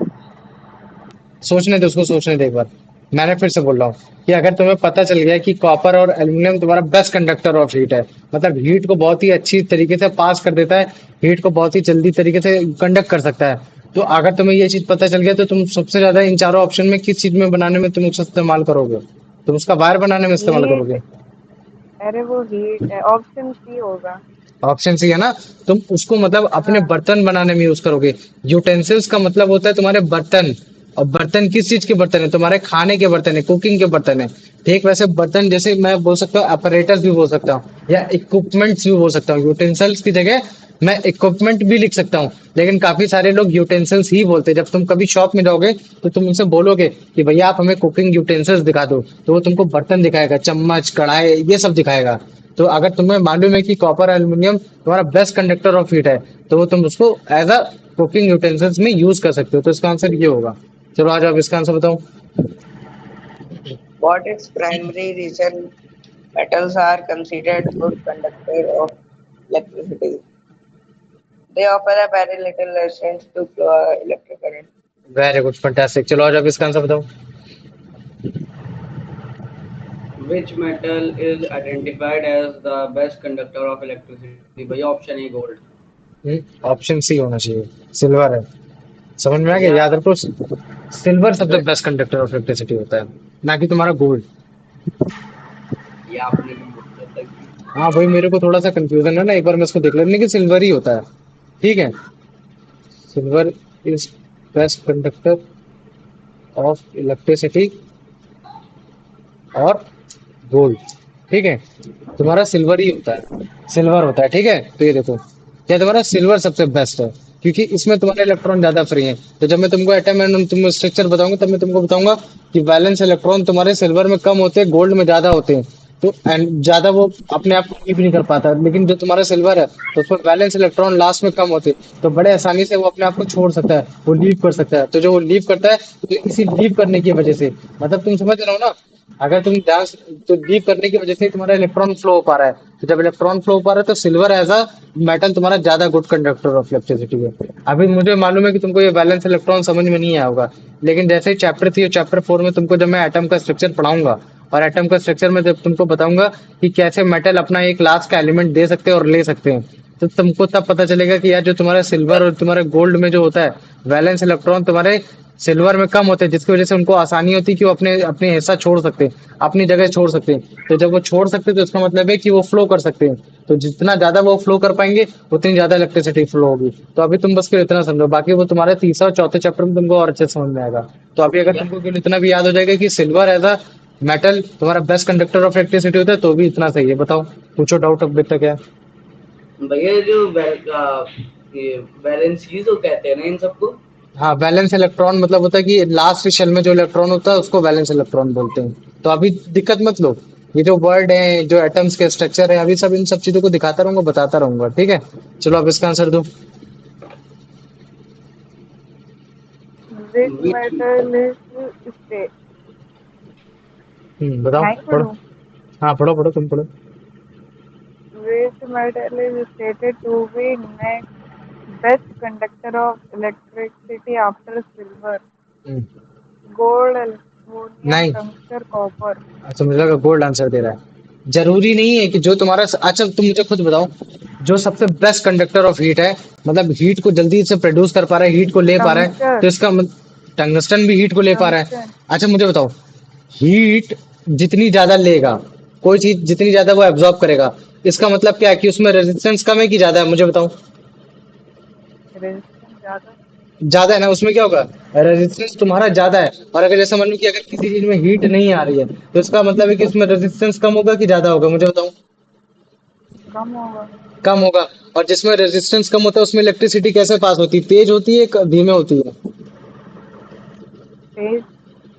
सोचने दो, उसको सोचने दो एक बार। मैंने फिर से बोल रहा हूँ कि अगर तुम्हें पता चल गया कि कॉपर और एल्युमिनियम तुम्हारा बेस्ट कंडक्टर ऑफ हीट है, मतलब हीट को बहुत ही अच्छी तरीके से पास कर देता है, हीट को बहुत ही जल्दी तरीके से कंडक्ट कर सकता है, तो अगर तुम्हें ये चीज पता चल गया तो तुम सबसे ज्यादा इन चारों ऑप्शन में किस चीज में बनाने में तुम उसका इस्तेमाल करोगे? तुम उसका वायर बनाने में इस्तेमाल Heat. करोगे? अरे वो हीट है, ऑप्शन सी होगा। ऑप्शन सी है ना। तुम उसको मतलब अपने हाँ, बर्तन बनाने में यूज करोगे। यूटेंसिल्स का मतलब होता है तुम्हारे बर्तन, और बर्तन किस चीज के बर्तन है? तुम्हारे खाने के बर्तन है, कुकिंग के बर्तन है। ठीक वैसे बर्तन जैसे मैं बोल सकता हूँ अपरेटस भी बोल सकता हूँ, या इक्विपमेंट्स भी बोल सकता हूँ। यूटेंसिल्स की जगह मैं इक्विपमेंट भी लिख सकता हूँ, लेकिन काफी सारे लोग यूटेंसिल्स ही बोलते हैं। जब तुम कभी शॉप में जाओगे तो तुम उनसे बोलोगे कि भैया आप हमें कुकिंग यूटेंसिल्स दिखा दो, तो वो तुमको बर्तन दिखाएगा, चम्मच कढ़ाई ये सब दिखाएगा। तो अगर तुम्हें मालूम है कि कॉपर एल्युमिनियम तुम्हारा बेस्ट कंडक्टर ऑफ हीट है, तो तुम उसको एज अ कुकिंग यूटेंसिल्स में यूज कर सकते हो। तो इसका आंसर ये होगा। चलो आज आप इसका आंसर बताओ। what its primary reason metals are considered good conductor of electricity. They offer a very little resistance to flow electric current. Very good, fantastic. चलो आज आप इसका आंसर बताओ। Which metal is identified as the best conductor of electricity? भैया option A gold. Option C होना चाहिए, silver है। समझ में आ गया? भैया याद रखो, सिल्वर सबसे बेस्ट कंडक्टर ऑफ इलेक्ट्रिसिटी होता है, ना कि तुम्हारा गोल्ड। ये आपने भी बोला था कि हाँ भाई, मेरे को थोड़ा सा कंफ्यूजन है ना, एक बार मैं इसको देख लेने की, सिल्वर ही होता है। ठीक है, silver is best conductor of electricity और गोल्ड। ठीक है, तुम्हारा सिल्वर ही होता है, सिल्वर होता है। ठीक है, तो ये देखो, क्या तुम्हारा सिल्वर सबसे बेस्ट है, क्योंकि इसमें तुम्हारे इलेक्ट्रॉन ज्यादा फ्री हैं। तो जब मैं तुमको एटम एंड तुम स्ट्रक्चर बताऊंगा, तब मैं तुमको बताऊंगा कि वैलेंस इलेक्ट्रॉन तुम्हारे सिल्वर में कम होते हैं, गोल्ड में ज्यादा होते हैं। तो एंड ज्यादा वो अपने आप को कीप नहीं कर पाता, लेकिन जो तुम्हारा सिल्वर है, तो उसमें बैलेंस इलेक्ट्रॉन लास्ट में कम होते हैं, तो बड़े आसानी से वो अपने आप को छोड़ सकता है, वो लीव कर सकता है। तो जो वो लीव करता है, तो इसी लीव करने की वजह से, मतलब तुम समझ रहे हो ना, अगर तुम डांस, तो लीव करने की वजह से तुम्हारा इलेक्ट्रॉन फ्लो हो पा रहा है। तो जब इलेक्ट्रॉन फ्लो हो पा रहा है, तो सिल्वर एज अ मेटल तुम्हारा ज्यादा गुड कंडक्टर ऑफ इलेक्ट्रिसिटी है। अभी मुझे मालूम है कि तुमको ये वैलेंस इलेक्ट्रॉन समझ में नहीं आया होगा, लेकिन जैसे ही चैप्टर 3 और चैप्टर 4 में तुमको जब मैं एटम का स्ट्रक्चर पढ़ाऊंगा, और एटम का स्ट्रक्चर में जब तुमको बताऊंगा कि कैसे मेटल अपना एक लास्ट का एलिमेंट दे सकते हैं और ले सकते हैं, तो तुमको तब पता चलेगा कि यार जो तुम्हारा सिल्वर और तुम्हारे गोल्ड में जो होता है, वैलेंस इलेक्ट्रॉन तुम्हारे सिल्वर में कम होते हैं, जिसकी वजह से उनको आसानी होती है कि वो अपने अपने हिस्सा छोड़ सकते हैं, अपनी जगह छोड़ सकते हैं। तो जब वो छोड़ सकते हैं, तो इसका मतलब है कि वो फ्लो कर सकते हैं। तो जितना ज्यादा वो फ्लो कर पाएंगे, उतनी ज्यादा इलेक्ट्रिसिटी फ्लो होगी। तो अभी तुम बस केवल इतना समझो, बाकी वो तुम्हारे तीसरा और चौथे चैप्टर में तुमको और अच्छे से समझ में आएगा। तो अभी अगर भैया तुमको केवल इतना भी याद हो जाएगा कि सिल्वर एज अ मेटल तुम्हारा बेस्ट कंडक्टर ऑफ इलेक्ट्रिसिटी होता है, तो भी इतना सही है। बताओ, पूछो डाउट अब तक है। भैया ये जो ये वैलेंसीज तो कहते हैं ना इन सबको। हाँ, वैलेंस इलेक्ट्रॉन मतलब होता है कि लास्ट शेल में जो इलेक्ट्रॉन होता है, उसको वैलेंस इलेक्ट्रॉन बोलते हैं। तो अभी दिक्कत मत लो, ये जो वर्ड है, जो एटम्स के स्ट्रक्चर है, अभी सब इन सब चीजों को दिखाता रहूंगा, बताता रहूंगा। ठीक है, चलो अब इसका आंसर दो। Which metal is sta- बताओ, नहीं पढ़ो। पढ़ूं? हाँ, पढ़ो पढ़ो, तुम पढ़ो। Which metal is stated to be next best conductor of electricity after silver? Hmm, Gold, aluminum, नहीं। tungsten, copper. अच्छा, मुझे लगा गोल्ड आंसर दे रहा है। जरूरी नहीं है कि जो तुम्हारा, अच्छा तुम मुझे खुद बताओ, जो सबसे बेस्ट कंडक्टर ऑफ हीट है, मतलब हीट को जल्दी से प्रोड्यूस कर पा रहा है, हीट को ले पा रहा है, तो Tungsten, इसका टंगस्टन भी हीट को ले पा रहा है। tungsten. अच्छा मुझे बताओ, हीट जितनी ज्यादा लेगा, कोई चीज जितनी ज्यादा वो एब्जॉर्ब करेगा, इसका मतलब क्या है कि उसमें रेजिस्टेंस कम है कि ज्यादा है? मुझे बताओ। Resistance ज़्यादा. ज्यादा है ना, उसमें क्या होगा, रेजिस्टेंस तुम्हारा ज्यादा है। और अगर जैसा मान लो कि अगर किसी चीज में हीट नहीं आ रही है, तो इसका मतलब है कि उसमें रेजिस्टेंस कम होगा कि ज्यादा होगा? मुझे बताओ। कम होगा. कम होगा। और जिसमें रेजिस्टेंस कम होता है, उसमें इलेक्ट्रिसिटी कैसे पास होती है, तेज होती है धीमे होती है? तेज.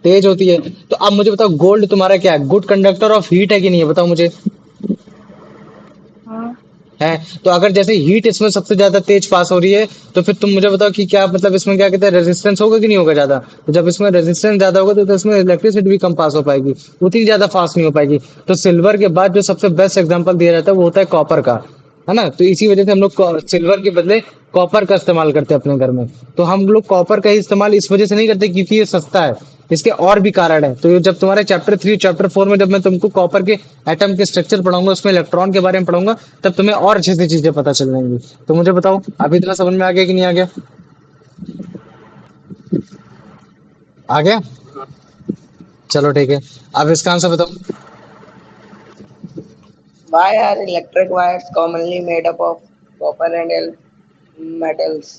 तेज होती है। तो अब मुझे बताओ, गोल्ड तुम्हारा क्या है, गुड कंडक्टर ऑफ हीट है कि नहीं है, बताओ मुझे। हाँ. है। तो अगर जैसे हीट इसमें सबसे ज्यादा तेज पास हो रही है, तो फिर तुम मुझे बताओ कि क्या मतलब इसमें क्या कहते हैं, रेजिस्टेंस होगा कि नहीं होगा ज्यादा? तो जब इसमें रेजिस्टेंस ज्यादा होगा, तो इसमें इलेक्ट्रिसिटी भी कम पास हो पाएगी, उतनी ज्यादा फास्ट नहीं हो पाएगी। तो सिल्वर के बाद जो सबसे बेस्ट एग्जांपल दिया जाता है, वो होता है कॉपर का, है ना। तो इसी वजह से हम लोग सिल्वर के बदले कॉपर का इस्तेमाल करते हैं अपने घर में। तो हम लोग कॉपर का ही इस्तेमाल इस वजह से नहीं करते क्योंकि ये सस्ता है, इसके और भी कारण है। तो ये जब तुम्हारे चैप्टर 3 चैप्टर 4 में जब मैं तुमको कॉपर के एटम के स्ट्रक्चर पढ़ाऊंगा, उसमें इलेक्ट्रॉन के बारे में पढ़ाऊंगा, तब तुम्हें और अच्छे से चीजें पता चल जाएंगी। तो मुझे बताओ, अभी इतना समझ में आ गया कि नहीं आ गया? आ गया? चलो ठीक है, अब इसका आंसर बताओ। Why are electric wires commonly made up of copper and metals?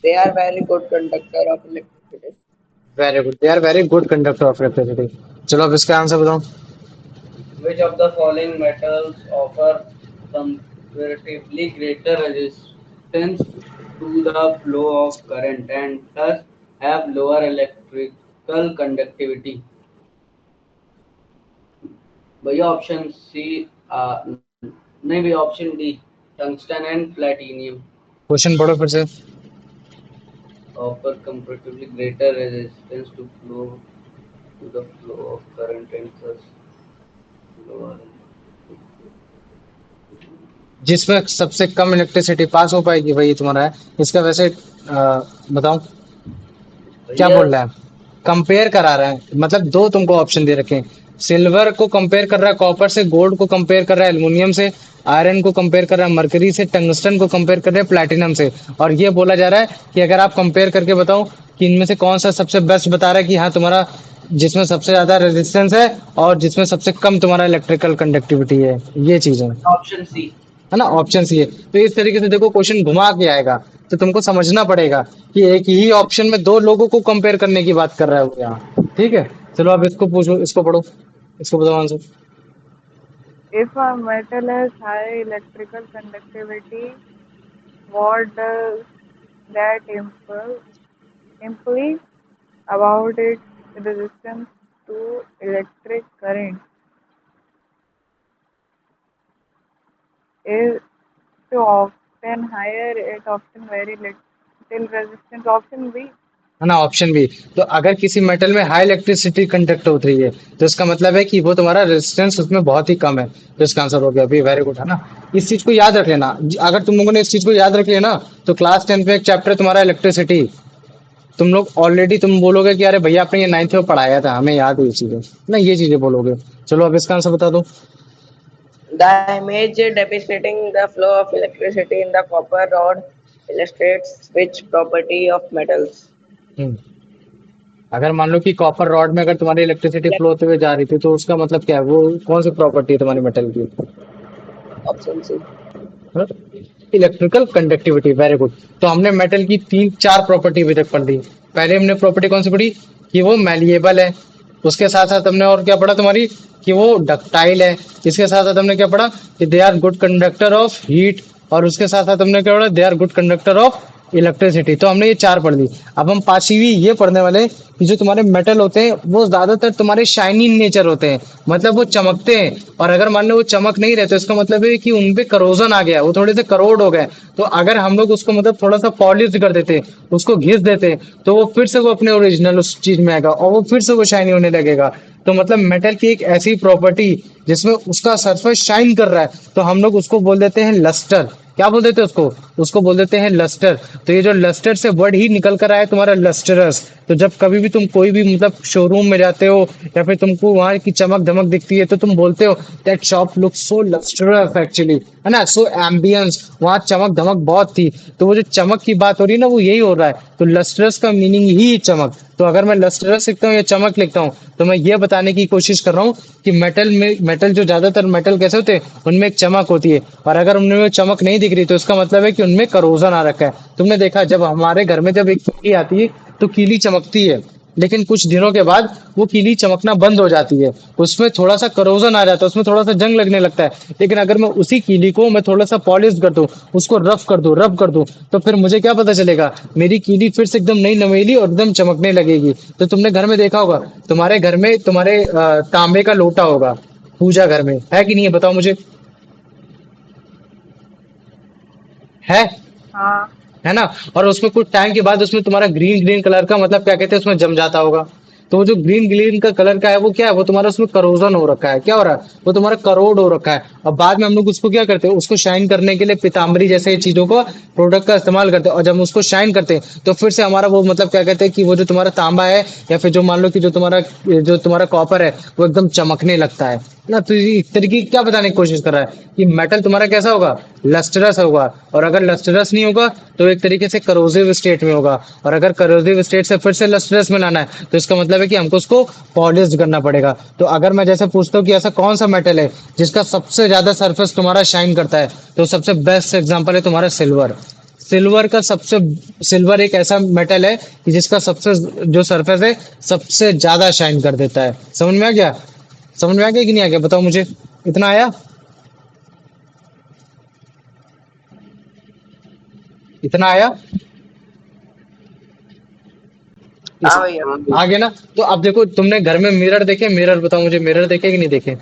They are very good conductor of electricity. Very good, they are very good conductor of electricity. चलो अब इसका आंसर बताओ। Which of the following metals offer comparatively greater resistance to the flow of current and thus have lower electrical conductivity? भैया option सी, नहीं भैया option D, tungsten and platinum question पढ़ो फिर से। offer comparatively greater resistance to the flow of current and thus lower. जिसमें सबसे कम electricity pass हो पाएगी, वही तुम्हारा है। इसका वैसे बताओ, क्या भैया बोल रहा है? कंपेयर करा रहा है, मतलब दो तुमको ऑप्शन दे रखे हैं। सिल्वर को कंपेयर कर रहा है कॉपर से, गोल्ड को कंपेयर कर रहा है एल्युमिनियम से, आयरन को कंपेयर कर रहा है मरकरी से, टंगस्टन को कंपेयर कर रहा है प्लैटिनम से। और ये बोला जा रहा है कि अगर आप कंपेयर करके बताओ कि इनमें से कौन सा सबसे बेस्ट बता रहा है कि हाँ तुम्हारा जिसमें सबसे ज्यादा रेजिस्टेंस है और जिसमें सबसे कम तुम्हारा इलेक्ट्रिकल कंडक्टिविटी है, ये चीजें ऑप्शन सी। है ना, ऑप्शन सी है। तो इस तरीके से देखो क्वेश्चन घुमा के आएगा, तो तुमको समझना पड़ेगा कि एक ही ऑप्शन में दो लोगों को कंपेयर करने की बात कर रहा है वो यहाँ। ठीक है, चलो अब इसको पूछो, इसको पढ़ो, इसको बताओ answer. If a metal has high electrical conductivity, what does that imply about its resistance to electric current? Is so often higher, it often very little resistance. Option B. है ना, ऑप्शन बी। तो अगर किसी metal में high electricity conduct होती रही है तो इसका मतलब है कि वो तुम्हारा रेजिस्टेंस उसमें बहुत ही कम है। तो इसका आंसर हो गया अभी, वेरी गुड, है ना। इस चीज को याद रख लेना, अगर तुम लोगों ने इस चीज को याद रख लिया ना, तो क्लास 10 में एक चैप्टर तुम्हारा इलेक्ट्रिसिटी, तुम लोग ऑलरेडी तुम बोलोगे कि अरे भैया आपने ये 9th में पढ़ाया था, हमें याद है ये चीजें ना, ये चीजें बोलोगे। चलो अब इसका आंसर बता दो। The image depicting the flow of electricity in the copper rod illustrates which property of metals? हम्म, अगर मान लो कि कॉपर रॉड में अगर तुम्हारी इलेक्ट्रिसिटी फ्लो होते हुए जा रही थी, तो उसका मतलब क्या है, वो कौन सी प्रॉपर्टी है तुम्हारी मेटल की? Option C. Electrical conductivity, very good. तो हमने मेटल की तीन चार प्रॉपर्टी अभी तक पढ़ ली। पहले हमने प्रॉपर्टी कौन सी पढ़ी कि वो मैलिएबल है, उसके साथ साथ हमने और क्या पढ़ा तुम्हारी कि वो डक्टाइल है, इसके साथ साथ हमने क्या पढ़ा कि they are good conductor of heat, और उसके साथ साथ हमने क्या पढ़ा, they are good conductor of electricity. तो हमने ये चार पढ़ ली। अब हम पांचवी ये पढ़ने वाले हैं कि जो तुम्हारे मेटल होते हैं वो ज्यादातर तुम्हारे शाइनी नेचर होते हैं, मतलब वो चमकते हैं। और अगर मान लो वो चमक नहीं रहे तो इसका मतलब है कि उनपे करोजन आ गया, वो थोड़े से करोड हो गए। तो अगर हम लोग उसको मतलब थोड़ा सा पॉलिश कर देते, उसको घिस देते, तो वो फिर से वो अपने ओरिजिनल उस चीज में आएगा और वो फिर से वो शाइनी होने लगेगा। तो मतलब मेटल की एक ऐसी प्रॉपर्टी जिसमें उसका सरफेस शाइन कर रहा है, तो हम लोग उसको बोल देते हैं लस्टर। क्या बोल देते हैं उसको? उसको बोल देते हैं लस्टर। तो ये जो लस्टर से वर्ड ही निकल कर आया है तुम्हारा लस्टरस। तो जब कभी भी तुम कोई भी मतलब शोरूम में जाते हो या फिर तुमको वहां की चमक धमक दिखती है, तो तुम बोलते हो that shop look so lustrous actually, है ना, सो एम्बियंस, वहां चमक धमक बहुत थी। तो वो जो चमक की बात हो रही है ना, वो यही हो रहा है। तो लस्टरस का मीनिंग ही चमक। तो अगर मैं लस्टरस लिखता हूँ या चमक लिखता हूँ, तो मैं ये बताने की कोशिश कर रहा हूँ कि मेटल जो ज्यादातर मेटल कैसे होते हैं, उनमें एक चमक होती है। और अगर उनमें वो चमक नहीं दिख रही तो इसका मतलब है कि उनमें करोजन आ रखा है। तुमने देखा जब हमारे घर में जब एक कीली आती है तो कीली चमकती है, लेकिन कुछ दिनों के बाद वो कीली चमकना बंद हो जाती है, उसमें थोड़ा सा करोजन आ जाता है, उसमें थोड़ा सा जंग लगने लगता है। लेकिन अगर मैं उसी कीली को मैं थोड़ा सा पॉलिश कर दूं, उसको रब कर दूं, तो फिर मुझे क्या पता चलेगा, मेरी कीली फिर से एकदम नई नवेली और एकदम चमकने लगेगी। तो तुमने घर में देखा होगा, तुम्हारे घर में तुम्हारे तांबे का लोटा होगा पूजा घर में, है कि नहीं है, बताओ मुझे, है हाँ। है ना। और उसमें कुछ टाइम के बाद उसमें तुम्हारा ग्रीन ग्रीन कलर का मतलब क्या कहते हैं, उसमें जम जाता होगा। तो वो जो ग्रीन ग्रीन का कलर का है वो क्या है, वो तुम्हारा उसमें करोजन हो रखा है। क्या हो रहा है, वो तुम्हारा करोड हो रखा है। और बाद में हम लोग उसको क्या करते हैं, उसको शाइन करने के लिए पीताम्बरी जैसे चीजों को प्रोडक्ट का इस्तेमाल करते हैं। और जब हम उसको शाइन करते हैं तो फिर से हमारा वो मतलब क्या कहते हैं कि वो जो तुम्हारा तांबा है या फिर जो मान लो कि जो तुम्हारा कॉपर है वो एकदम चमकने लगता है ना। तो इस तरीके की क्या बताने की कोशिश कर रहा है कि मेटल तुम्हारा कैसा होगा, लस्टरस होगा। और अगर लस्टरस नहीं होगा तो एक तरीके से करोजिव स्टेट में होगा। और अगर करोजिव स्टेट से फिर से लस्टरस में लाना है तो इसका मतलब है कि हमको उसको पॉलिश करना पड़ेगा। तो अगर मैं जैसे पूछता हूँ कि ऐसा कौन सा मेटल है जिसका सबसे ज्यादा सरफेस तुम्हारा शाइन करता है, तो सबसे बेस्ट एग्जांपल है तुम्हारा सिल्वर। सिल्वर का सबसे सिल्वर एक ऐसा मेटल है कि जिसका सबसे जो सरफेस है सबसे ज्यादा शाइन कर देता है। समझ में आ गया? समझ में आ गया कि नहीं आ गया, बताओ मुझे, इतना आया, इतना आया, हाँ भैया। आ गया ना। तो अब देखो, तुमने घर में मिरर देखे, मिरर बताओ मुझे, मिरर देखे कि नहीं देखे,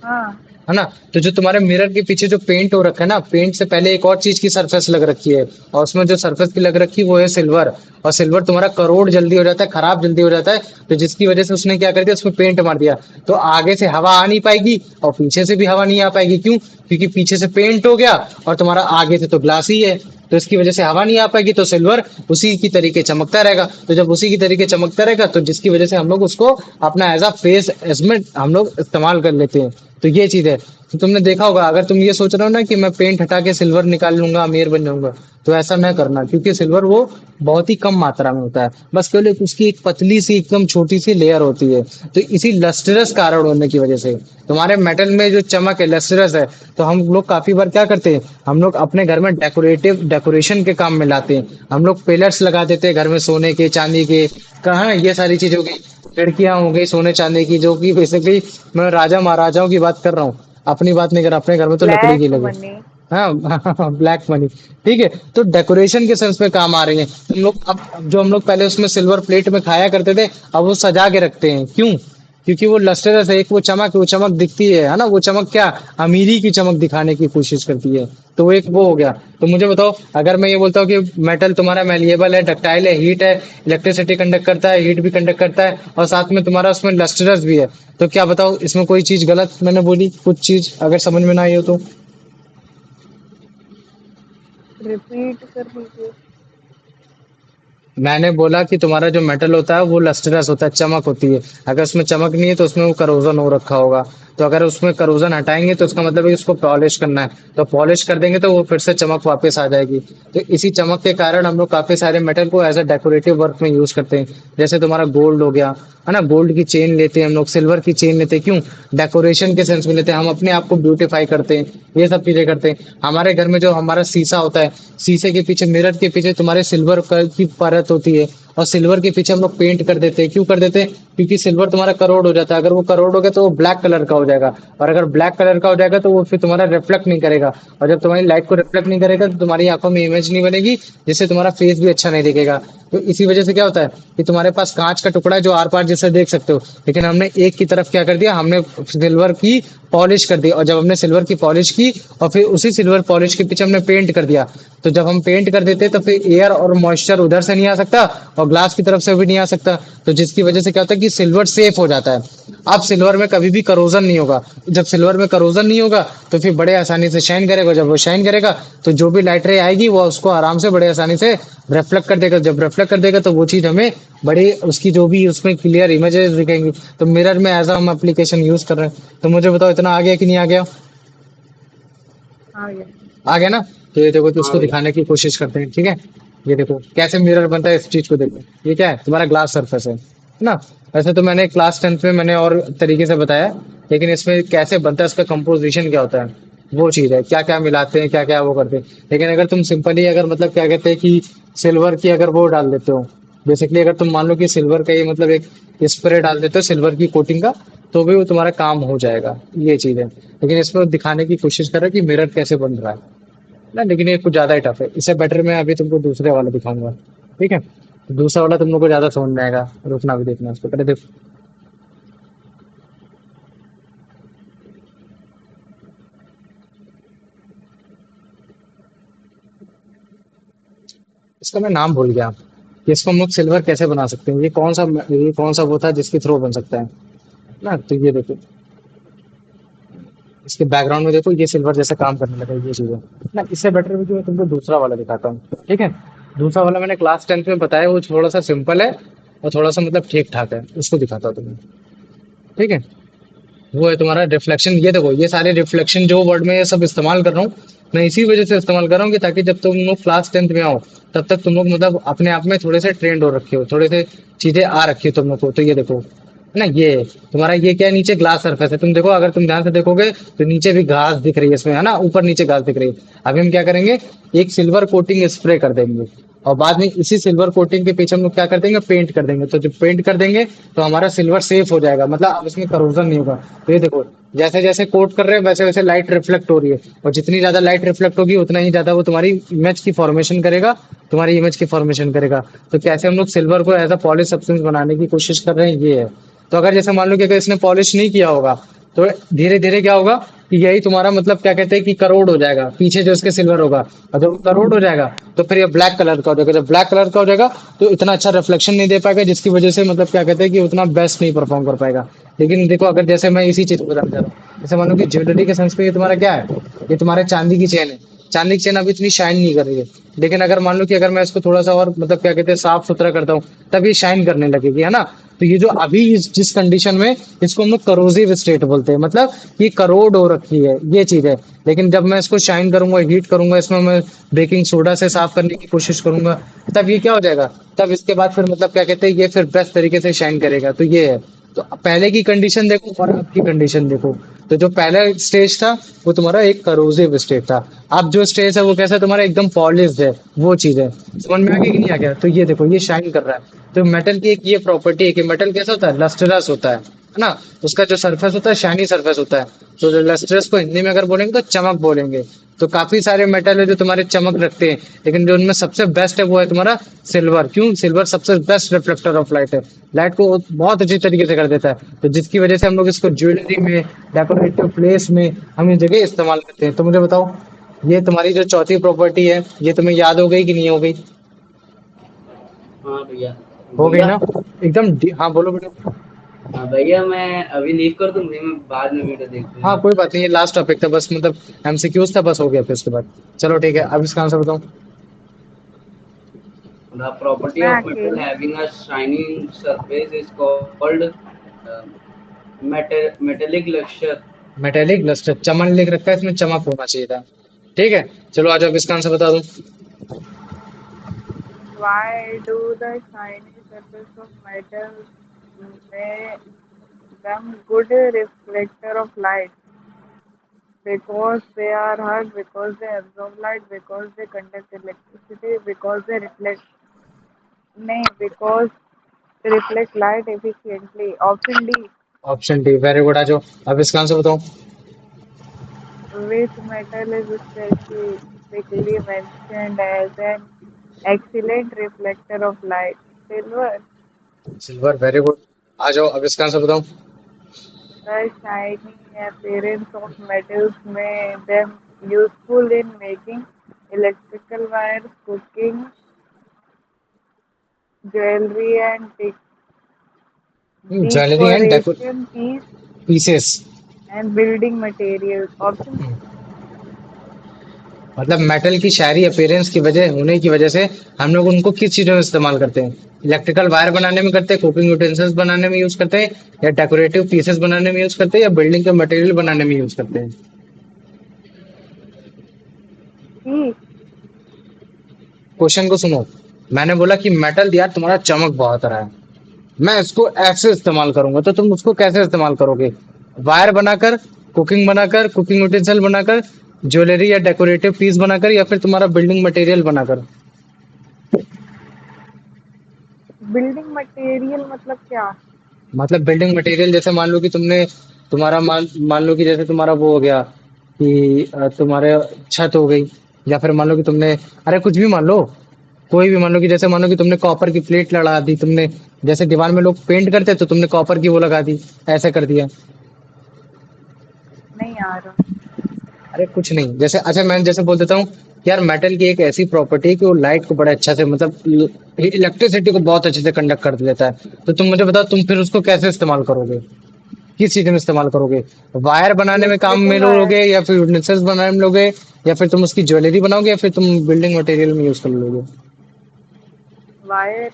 हाँ। है ना। तो जो तुम्हारे मिरर के पीछे जो पेंट हो रखा है ना, पेंट से पहले एक और चीज की सरफेस लग रखी है, और उसमें जो सरफेस की लग रखी है वो है सिल्वर। और सिल्वर तुम्हारा करोड़ जल्दी हो जाता है, खराब जल्दी हो जाता है। तो जिसकी वजह से उसने क्या कर दिया, उसमें पेंट मार दिया। तो आगे से हवा आ नहीं पाएगी और पीछे से भी हवा नहीं आ पाएगी। क्यों? क्योंकि पीछे से पेंट हो गया और तुम्हारा आगे से तो ग्लास ही है। तो इसकी वजह से हवा नहीं आ पाएगी, तो सिल्वर उसी की तरीके चमकता रहेगा। तो जब उसी की तरीके चमकता रहेगा, तो जिसकी वजह से हम लोग उसको अपना एज अ फेस एस्मेंट हम लोग इस्तेमाल कर लेते हैं। तो ये चीज है। तो तुमने देखा होगा, अगर तुम ये सोच रहे हो ना कि मैं पेंट हटा के सिल्वर निकाल लूंगा अमीर बन जाऊंगा, तो ऐसा न करना, क्योंकि सिल्वर वो बहुत ही कम मात्रा में होता है। बस केवल उसकी एक पतली सी एकदम छोटी सी लेयर होती है। तो इसी लस्टरस कारण होने की वजह से तुम्हारे मेटल में जो चमक है लस्टरस है। तो हम लोग काफी बार क्या करते हैं, हम लोग अपने घर में डेकोरेशन के काम में लाते हैं। हम लोग पिलर्स लगा देते हैं घर में, सोने के चांदी के, कहा ये सारी चीजें हो गई। खिड़कियां हो गई सोने चांदी की, जो कि बेसिकली मैं राजा महाराजाओं की बात कर रहा हूँ, अपनी बात नहीं कर रहा। अपने घर में तो लकड़ी की ब्लैक लगे। मनी। हाँ ब्लैक मनी। ठीक है। तो डेकोरेशन के सेंस में काम आ रही है। हम लोग अब जो हम लोग पहले उसमें सिल्वर प्लेट में खाया करते थे, अब वो सजा के रखते हैं। क्यों? क्योंकि वो लस्टरस है, एक वो चमक दिखती है ना। वो चमक क्या, अमीरी की चमक दिखाने की कोशिश करती है। तो वो एक वो हो गया। तो मुझे बताओ, अगर मैं ये बोलता हूँ कि मेटल तुम्हारा मेलिएबल है, डक्टाइल है, हीट है, इलेक्ट्रिसिटी कंडक्ट करता है, हीट भी कंडक्ट करता है, और साथ में तुम्हारा उसमें लस्टरस भी है, तो क्या बताओ इसमें कोई चीज गलत मैंने बोली? कुछ चीज अगर समझ में ना आई हो तो। रिपीट कर लीजिए। मैंने बोला कि तुम्हारा जो मेटल होता है वो लस्टरस होता है, चमक होती है। अगर उसमें चमक नहीं है तो उसमें वो करोजन हो रखा होगा। तो अगर उसमें करोजन हटाएंगे तो उसका मतलब है कि उसको पॉलिश करना है। तो पॉलिश कर देंगे तो वो फिर से चमक वापस आ जाएगी। तो इसी चमक के कारण हम लोग काफी सारे मेटल को एज अ डेकोरेटिव वर्क में यूज करते हैं। जैसे तुम्हारा गोल्ड हो गया, है ना। गोल्ड की चेन लेते हैं हम लोग, सिल्वर की चेन लेते हैं। क्यों? डेकोरेशन के सेंस में लेते हैं, हम अपने आप को ब्यूटीफाई करते हैं। ये सब चीजें करते हैं। हमारे घर में जो हमारा शीशा होता है, शीशे के पीछे, मिरर के पीछे तुम्हारे सिल्वर की परत होती है, और सिल्वर के पीछे हम लोग पेंट कर देते हैं। क्यों कर देते हैं? क्योंकि सिल्वर तुम्हारा करोड़ हो जाता है। अगर वो करोड़ हो गया तो वो ब्लैक कलर का हो जाएगा, और अगर ब्लैक कलर का हो जाएगा तो वो फिर तुम्हारा रिफ्लेक्ट नहीं करेगा, और जब तुम्हारी लाइट को रिफ्लेक्ट नहीं करेगा तो तुम्हारी आंखों में इमेज नहीं बनेगी, जिससे तुम्हारा फेस भी अच्छा नहीं दिखेगा। तो इसी वजह से क्या होता है कि तुम्हारे पास कांच का टुकड़ा है जो आर पार जैसे देख सकते हो, लेकिन हमने एक की तरफ क्या कर दिया, हमने सिल्वर की पॉलिश कर दी। और जब हमने सिल्वर की पॉलिश की और फिर उसी सिल्वर पॉलिश के पीछे हमने पेंट कर दिया, तो जब हम पेंट कर देते तो फिर एयर और मॉइस्चर उधर से नहीं आ सकता, और ग्लास की तरफ से भी नहीं आ सकता। तो जिसकी वजह से क्या होता है कि सिल्वर सेफ हो जाता है। अब सिल्वर में कभी भी करोजन नहीं होगा। जब सिल्वर में करोजन नहीं होगा तो फिर बड़े आसानी से शाइन करेगा। जब वो शाइन करेगा तो जो भी लाइट रे आएगी वो उसको आराम से बड़े आसानी से रिफ्लेक्ट कर देगा। जब रिफ्लेक्ट कर देगा तो वो चीज हमें बड़ी उसकी जो भी उसमें क्लियर इमेजेस दिखेंगी। तो मिरर में एज हम एप्लीकेशन यूज कर रहे हैं। तो मुझे बताओ इतना आ गया कि नहीं आ गया? आ गया। आ गया ना। तो ये देखो, तो हाँ उसको भैया। दिखाने की कोशिश करते हैं। ठीक है। ये देखो कैसे मिरर बनता है, इस चीज को देखो। ये क्या है? तुम्हारा ग्लास सरफेस है ना। वैसे तो मैंने क्लास 10th में मैंने और तरीके से बताया, लेकिन इसमें कैसे बनता है, इसका कंपोजिशन क्या होता है, वो चीज है, क्या क्या मिलाते हैं, क्या क्या वो करते हैं। लेकिन अगर तुम सिंपली अगर मतलब क्या कहते हैं कि सिल्वर की अगर वो डाल देते हो, बेसिकली अगर तुम मान लो कि सिल्वर का ये मतलब एक स्प्रे डाल देते हो सिल्वर की कोटिंग का, तो भी वो तुम्हारा काम हो जाएगा। ये चीज है। लेकिन इसमें दिखाने की कोशिश कर रहा है कि मिरर कैसे बन रहा है ना। लेकिन ये कुछ ज्यादा ही टफ है। इससे बेटर मैं अभी तुमको दूसरे वाला दिखाऊंगा। ठीक है। तो दूसरा वाला तुम लोग को ज्यादा समझ में आएगा। रुकना भी देखना उसको पहले देखो। इसका मैं नाम भूल गया कि इसको हम लोग सिल्वर कैसे बना सकते हैं। ये कौन सा वो था जिसके थ्रू बन सकता है ना। तो ये देखो, इसके बैकग्राउंड में देखो, ये सिल्वर जैसा काम करने लगा। ये चीज है ना। इससे बेटर भी जो मैं तुमको दूसरा वाला दिखाता हूँ। ठीक है। दूसरा वाला मैंने क्लास 10th में बताया, वो थोड़ा सा सिंपल है और थोड़ा सा मतलब ठीक ठाक है। उसको दिखाता हूँ तुम्हें। ठीक है। वो है तुम्हारा रिफ्लेक्शन। ये देखो, ये सारे रिफ्लेक्शन जो वर्ड में ये सब इस्तेमाल कर रहा हूँ, मैं इसी वजह से इस्तेमाल कर रहा हूँ कि ताकि जब तुम लोग क्लास 10th में आओ, तब तक तुम लोग मतलब अपने आप में थोड़े से ट्रेंड हो रखे हो, थोड़े से चीजें आ रखी हो तुम लोग को। तो ये देखो, है ना। ये तुम्हारा ये क्या है, नीचे ग्लास सरफेस है। तुम देखो, अगर तुम ध्यान से देखोगे तो नीचे भी घास दिख रही है इसमें, है ना। ऊपर नीचे घास दिख रही है। अभी हम क्या करेंगे, एक सिल्वर कोटिंग स्प्रे कर देंगे, और बाद में इसी सिल्वर कोटिंग के पीछे हम लोग क्या कर देंगे, पेंट कर देंगे। तो जब पेंट कर देंगे तो हमारा सिल्वर सेफ हो जाएगा, मतलब अब इसमें करोजन नहीं होगा। तो ये देखो, जैसे जैसे कोट कर रहे हैं वैसे वैसे लाइट रिफ्लेक्ट हो रही है, और जितनी ज्यादा लाइट रिफ्लेक्ट होगी उतना ही ज्यादा वो तुम्हारी इमेज की फॉर्मेशन करेगा, तुम्हारी इमेज की फॉर्मेशन करेगा। तो कैसे हम लोग सिल्वर को एज अ पॉलिश सब्सटेंस बनाने की कोशिश कर रहे हैं, ये है। तो अगर जैसे मान लो कि अगर इसने पॉलिश नहीं किया होगा, तो धीरे धीरे क्या होगा कि यही तुम्हारा मतलब क्या कहते हैं कि करोड़ हो जाएगा, पीछे जो इसके सिल्वर होगा। और जब करोड़ हो जाएगा तो फिर ये ब्लैक कलर का हो जाएगा। जब ब्लैक कलर का हो जाएगा तो इतना अच्छा रिफ्लेक्शन नहीं दे पाएगा, जिसकी वजह से मतलब क्या कहते हैं कि उतना बेस्ट नहीं परफॉर्म कर पाएगा। लेकिन देखो, अगर जैसे मैं इसी चीज को बताना चाह रहा हूँ, जैसे मान लो कि ज्वेलरी के सेंस पे ये तुम्हारा क्या है, ये तुम्हारे चांदी की चेन है। चांदी की चेन अभी इतनी शाइन नहीं कर रही है, लेकिन अगर मान लो कि अगर मैं इसको थोड़ा सा और मतलब क्या कहते हैं साफ सुथरा करता हूँ, तब ये शाइन करने लगेगी, है ना। तो ये जो अभी जिस कंडीशन में, इसको हम लोग करोजिव स्टेट बोलते हैं, मतलब ये करोड हो रखी है ये चीज है। लेकिन जब मैं इसको शाइन करूंगा, हीट करूंगा, इसमें मैं बेकिंग सोडा से साफ करने की कोशिश करूंगा, तब ये क्या हो जाएगा, तब इसके बाद फिर मतलब क्या कहते हैं ये फिर बेस्ट तरीके से शाइन करेगा। तो ये है। तो पहले की कंडीशन देखो और अब की कंडीशन देखो। तो जो पहला स्टेज था वो तुम्हारा एक करोजिव स्टेट था। अब जो स्टेज है वो कैसा है, तुम्हारा एकदम पॉलिश्ड है, वो चीज है। समझ में आ गया कि नहीं आ गया। तो ये देखो ये शाइन कर रहा है। तो मेटल की एक ये प्रॉपर्टी है कि मेटल कैसा होता है, लस्टरस होता है ना। उसका जो सरफेस होता है शाइनी सरफेस होता है। तो जो लस्टरस को हिंदी में अगर बोलेंगे तो चमक बोलेंगे। तो काफी सारे मेटल है जो तुम्हारे चमक रखते हैं, लेकिन जो उनमें सबसे बेस्ट है वो है तुम्हारा सिल्वर। क्यों, सिल्वर सबसे बेस्ट रिफ्लेक्टर ऑफ लाइट है, लाइट को बहुत अच्छी तरीके से कर देता है। तो जिसकी वजह से हम लोग इसको ज्वेलरी में, डेकोरेटिव प्लेस में हम इस जगह इस्तेमाल करते हैं। तो मुझे बताओ, ये तुम्हारी जो चौथी प्रॉपर्टी है, ये तुम्हें याद हो गई कि नहीं हो गई। हाँ भैया। हो गई भैया, ना एकदम हाँ बोलो बेटा। हाँ भैया, मैं अभी लीव कर दूँ, मैं बाद में वीडियो देख हाँ लूंगा। कोई बात नहीं, ये लास्ट टॉपिक था बस, मतलब एमसीक्यूज था बस, हो गया फिर उसके बाद। चलो ठीक है, अब इसका आंसर बताओ। The property मैं of metal अकेली। having a shining surface is called metallic luster. Metallic luster, Chaman लिख रखा है इसमें, चमक होना चाहिए था। ठीक है, चलो आ जाओ, अब इसका आंसर बता दूं। Why do the shiny surface of metal make them good reflector of light? Because they are hard, because they absorb light, because they conduct electricity, because they reflect. नहीं, because they reflect light efficiently. Option D. Option D, very good. आ जाओ, अब इसका answer बताओ। Which metal is specifically mentioned as an excellent reflector of light? Silver. Silver, very good. आ जाओ, अब इसका आंसर बताओ। The shiny appearance of metals made them useful in making electrical wires, cooking, jewelry, and jewellery and decoration piece pieces. and building materials. Option C. मतलब metal की शायरी appearance की वजह होने की वजह से हम लोग उनको किस चीजों में इस्तेमाल करते हैं, इलेक्ट्रिकल वायर बनाने में करते हैं, कुकिंग यूटेंसिल्स बनाने में यूज करते हैं, या डेकोरेटिव पीसेस बनाने में यूज करते हैं, या बिल्डिंग के मटेरियल बनाने में यूज करते हैं। C. क्वेश्चन को सुनो। मैंने बोला कि मेटल यार तुम्हारा चमक बहुत रहा है, मैं इसको ऐसे इस्तेमाल करूंगा, तो तुम उसको कैसे इस्तेमाल करोगे, वायर बनाकर, कुकिंग यूटेंसिल बनाकर, ज्वेलरी या डेकोरेटिव पीस बनाकर, या फिर तुम्हारा बिल्डिंग मटेरियल बनाकर। Building material मतलब क्या? मतलब बिल्डिंग मटेरियल जैसे मान लो कि तुमने, तुम्हारा मान मान लो कि जैसे तुम्हारा वो हो गया कि तुम्हारे छत हो गई, या फिर मान लो कि तुमने, अरे कुछ भी मान लो, कोई भी मान लो कि जैसे मान लो कि तुमने कॉपर की प्लेट लगा दी तुमने, जैसे दीवार में लोग पेंट करते हैं तो तुमने कॉपर की वो लगा दी, ऐसे कर दिया। नहीं आ रहा। अरे कुछ नहीं, जैसे अच्छा मैं जैसे बोल देता हूँ कि यार मेटल की एक ऐसी प्रॉपर्टी है कि वो लाइट को बड़ा अच्छा से, मतलब इलेक्ट्रिसिटी को बहुत अच्छे से कंडक्ट कर देता है। तो तुम मुझे बताओ, तुम फिर उसको कैसे इस्तेमाल करोगे, किस चीज में इस्तेमाल करोगे, वायर बनाने में काम में इलेक्ट्रिकल वायर। लोगे, या फिर यूटेंसिल्स बनाने में लोगे, या फिर तुम उसकी ज्वेलरी बनाओगे, या फिर तुम बिल्डिंग मटेरियल में यूज कर लोगे। वायर।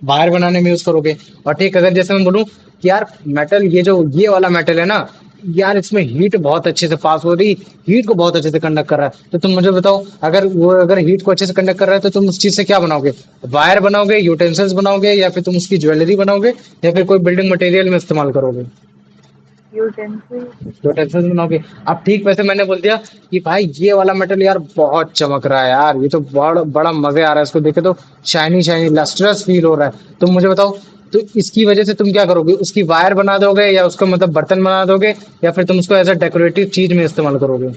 वायर बनाने में यूज करोगे। और ठीक, अगर जैसे मैं बोलूं कि यार मेटल, ये जो ये वाला मेटल है ना, यार इसमें हीट बहुत अच्छे से पास हो रही, हीट को बहुत अच्छे से कंडक्ट कर रहा है, तो तुम मुझे बताओ, अगर वो अगर हीट को अच्छे से कंडक्ट कर रहा है तो तुम उस चीज से क्या बनाओगे, वायर बनाओगे, यूटेंसिल्स बनाओगे, या फिर तुम उसकी ज्वेलरी बनाओगे, या फिर कोई बिल्डिंग मटेरियल में इस्तेमाल करोगे, यूटेंसिल। यूटेंसिल्स बनाओगे। अब ठीक वैसे मैंने बोल दिया कि भाई ये वाला मेटल यार बहुत चमक रहा है यार, ये तो बड़ा बड़ा मजे आ रहा है इसको देखे, तो शाइनी शाइनी लस्ट्रस फील हो रहा है। तुम मुझे बताओ, तो इसकी वजह से तुम क्या करोगे, उसकी वायर बना दोगे, या उसको मतलब बर्तन बना दोगे, या फिर तुम उसको एज अ डेकोरेटिव चीज में इस्तेमाल करोगे।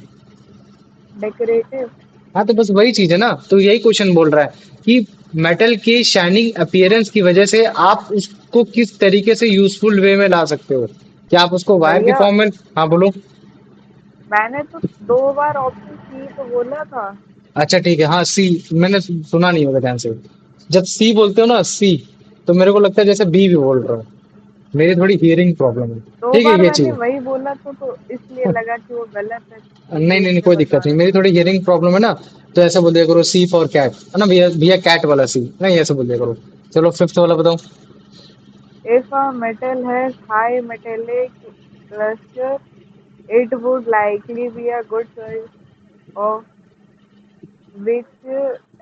डेकोरेटिव। हाँ तो बस वही चीज है ना, तो यही क्वेश्चन बोल रहा है कि मेटल की शाइनिंग अपीयरेंस की वजह से आप उसको किस तरीके से यूजफुल वे में ला सकते हो, क्या आप उसको वायर के भैया, फॉर्म में। हाँ बोलो। मैंने तो 2 बार ऑप्शन सी तो बोला था। अच्छा ठीक है, हाँ सी, मैंने सुना नहीं होगा ध्यान से। जब सी बोलते हो ना सी, तो मेरे को लगता है जैसे बी भी बोल रहा हूँ, मेरी थोड़ी हियरिंग प्रॉब्लम है। दो ठीक है बार ये मैंने चीज, वही बोला तो इसलिए लगा कि वो गलत है, नहीं नहीं नहीं, इसलिए कोई बता दिक्कत नहीं, रहा। मेरी थोड़ी हियरिंग प्रॉब्लम है ना। तो ऐसे बोल दिया करो सी फॉर कैट, है ना भैया, भैया कैट वाला सी, नहीं ऐसे बोल दिया करो। चलो फिफ्थ वाला बताओ। If a metal has high metallic luster, it would likely be a good choice of which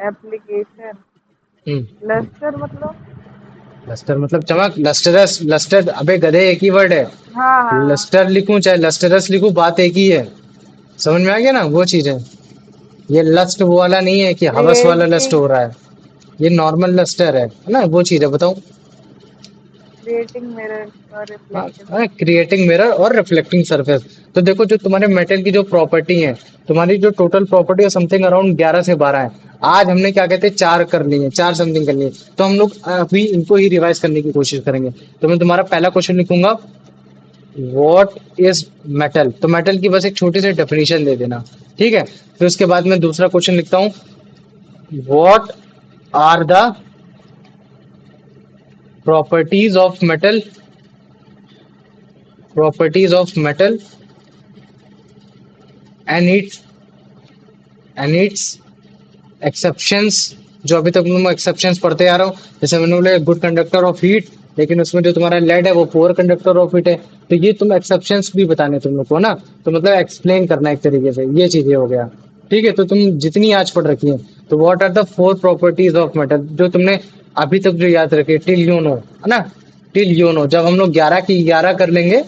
application. Hmm. Luster मतलब? लस्टर मतलब चमक, लस्टरस, लस्टर, अबे गधे एक ही वर्ड है। हाँ हाँ लस्टर लिखूं चाहे लस्टरस लिखूं, बात एक ही है। समझ में आ गया ना, वो चीज है। ये लस्ट वो वाला नहीं है कि हवस वाला लस्ट creating हो रहा है। ये नॉर्मल लस्टर है ना, वो चीज है, बताओ। creating mirrors or reflective हाँ, surface. क्रिएटिंग मिरर और रिफ्लेक्टिंग सरफेस। तो देखो जो तुम्हारे मेटल की जो प्रॉपर्टी है, तुम्हारी जो टोटल प्रॉपर्टी है समथिंग अराउंड 11 से 12 है। आज हमने क्या कहते हैं, चार कर ली है, चार समथिंग कर ली है। तो हम लोग अभी इनको ही रिवाइज करने की कोशिश करेंगे। तो मैं तुम्हारा पहला क्वेश्चन लिखूंगा, व्हाट इज मेटल। तो मेटल की बस एक छोटी सी डेफिनेशन दे देना, ठीक है। फिर उसके बाद मैं दूसरा क्वेश्चन लिखता हूँ, what are the properties of metal, properties of metal and its exceptions. जो अभी तक मैं एक्सेप्शंस पढ़ते आ रहा हूँ, जैसे मैंने बोला गुड कंडक्टर ऑफ हीट, लेकिन उसमें जो तुम्हारा लेड है वो पुअर कंडक्टर ऑफ हीट है। तो ये तुम एक्सेप्शंस भी बताने तुम लोग को ना, तो मतलब एक्सप्लेन करना एक तरीके से, ये चीजें हो गया। ठीक है, तो तुम जितनी आज पढ़ रखी है, तो what are the four properties of metal जो तुमने अभी तक जो याद रखे, टिल यू नो, है ना। टिल यू नो, जब हम लोग 11 की 11 कर लेंगे,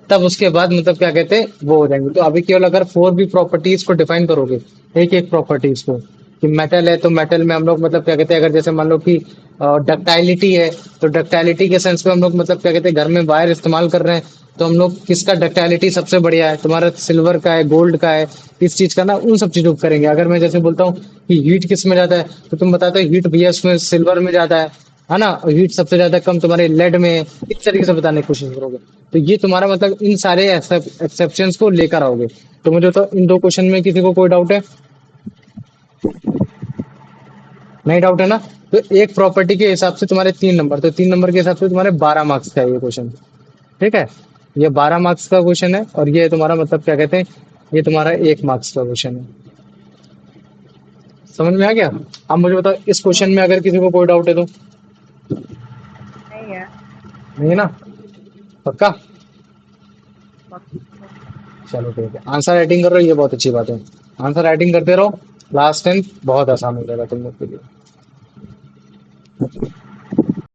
तब उसके बाद मतलब क्या कहते हैं वो हो जाएंगे। तो अभी केवल अगर फोर भी प्रॉपर्टीज को डिफाइन करोगे, एक एक प्रॉपर्टीज को, कि मेटल है तो मेटल में हम लोग मतलब क्या कहते हैं, अगर जैसे मान लो कि डक्टाइलिटी है, तो डक्टाइलिटी के सेंस में हम लोग मतलब क्या कहते हैं, घर में वायर इस्तेमाल कर रहे हैं, तो हम लोग किसका डक्टाइलिटी सबसे बढ़िया है, तुम्हारा सिल्वर का है, गोल्ड का है, किस चीज का ना, उन सब चीजों को करेंगे। अगर मैं जैसे बोलता हूँ कि हीट किस में जाता है, तो तुम बताते हो हीट भैया उसमें सिल्वर में जाता है ना, और हीट सबसे ज्यादा कम तुम्हारे लेड में है, इस तरीके से बताने की कोशिश करोगे। तो ये तुम्हारा मतलब इन सारे एक्सेप्शंस को लेकर आओगे। तो मुझे तो इन दो क्वेश्चन में किसी को कोई डाउट है? नहीं डाउट है ना? तो एक प्रॉपर्टी के हिसाब से तुम्हारे 3 नंबर, तो 3 नंबर के हिसाब से तुम्हारे 12 मार्क्स का है ये क्वेश्चन। ठीक है, ये 12 मार्क्स का क्वेश्चन है, और ये तुम्हारा मतलब क्या कहते हैं, ये तुम्हारा 1 मार्क्स का क्वेश्चन है। समझ में आ गया? अब मुझे बताओ इस क्वेश्चन में अगर किसी को कोई डाउट है तो? नहीं है। नहीं है ना? पक्का? पक्का। चलो ठीक है, आंसर राइटिंग कर रहे हो, ये बहुत अच्छी बात है। आंसर राइटिंग करते रहो, लास्ट टाइम बहुत आसान हो जाएगा तुम लोग के लिए।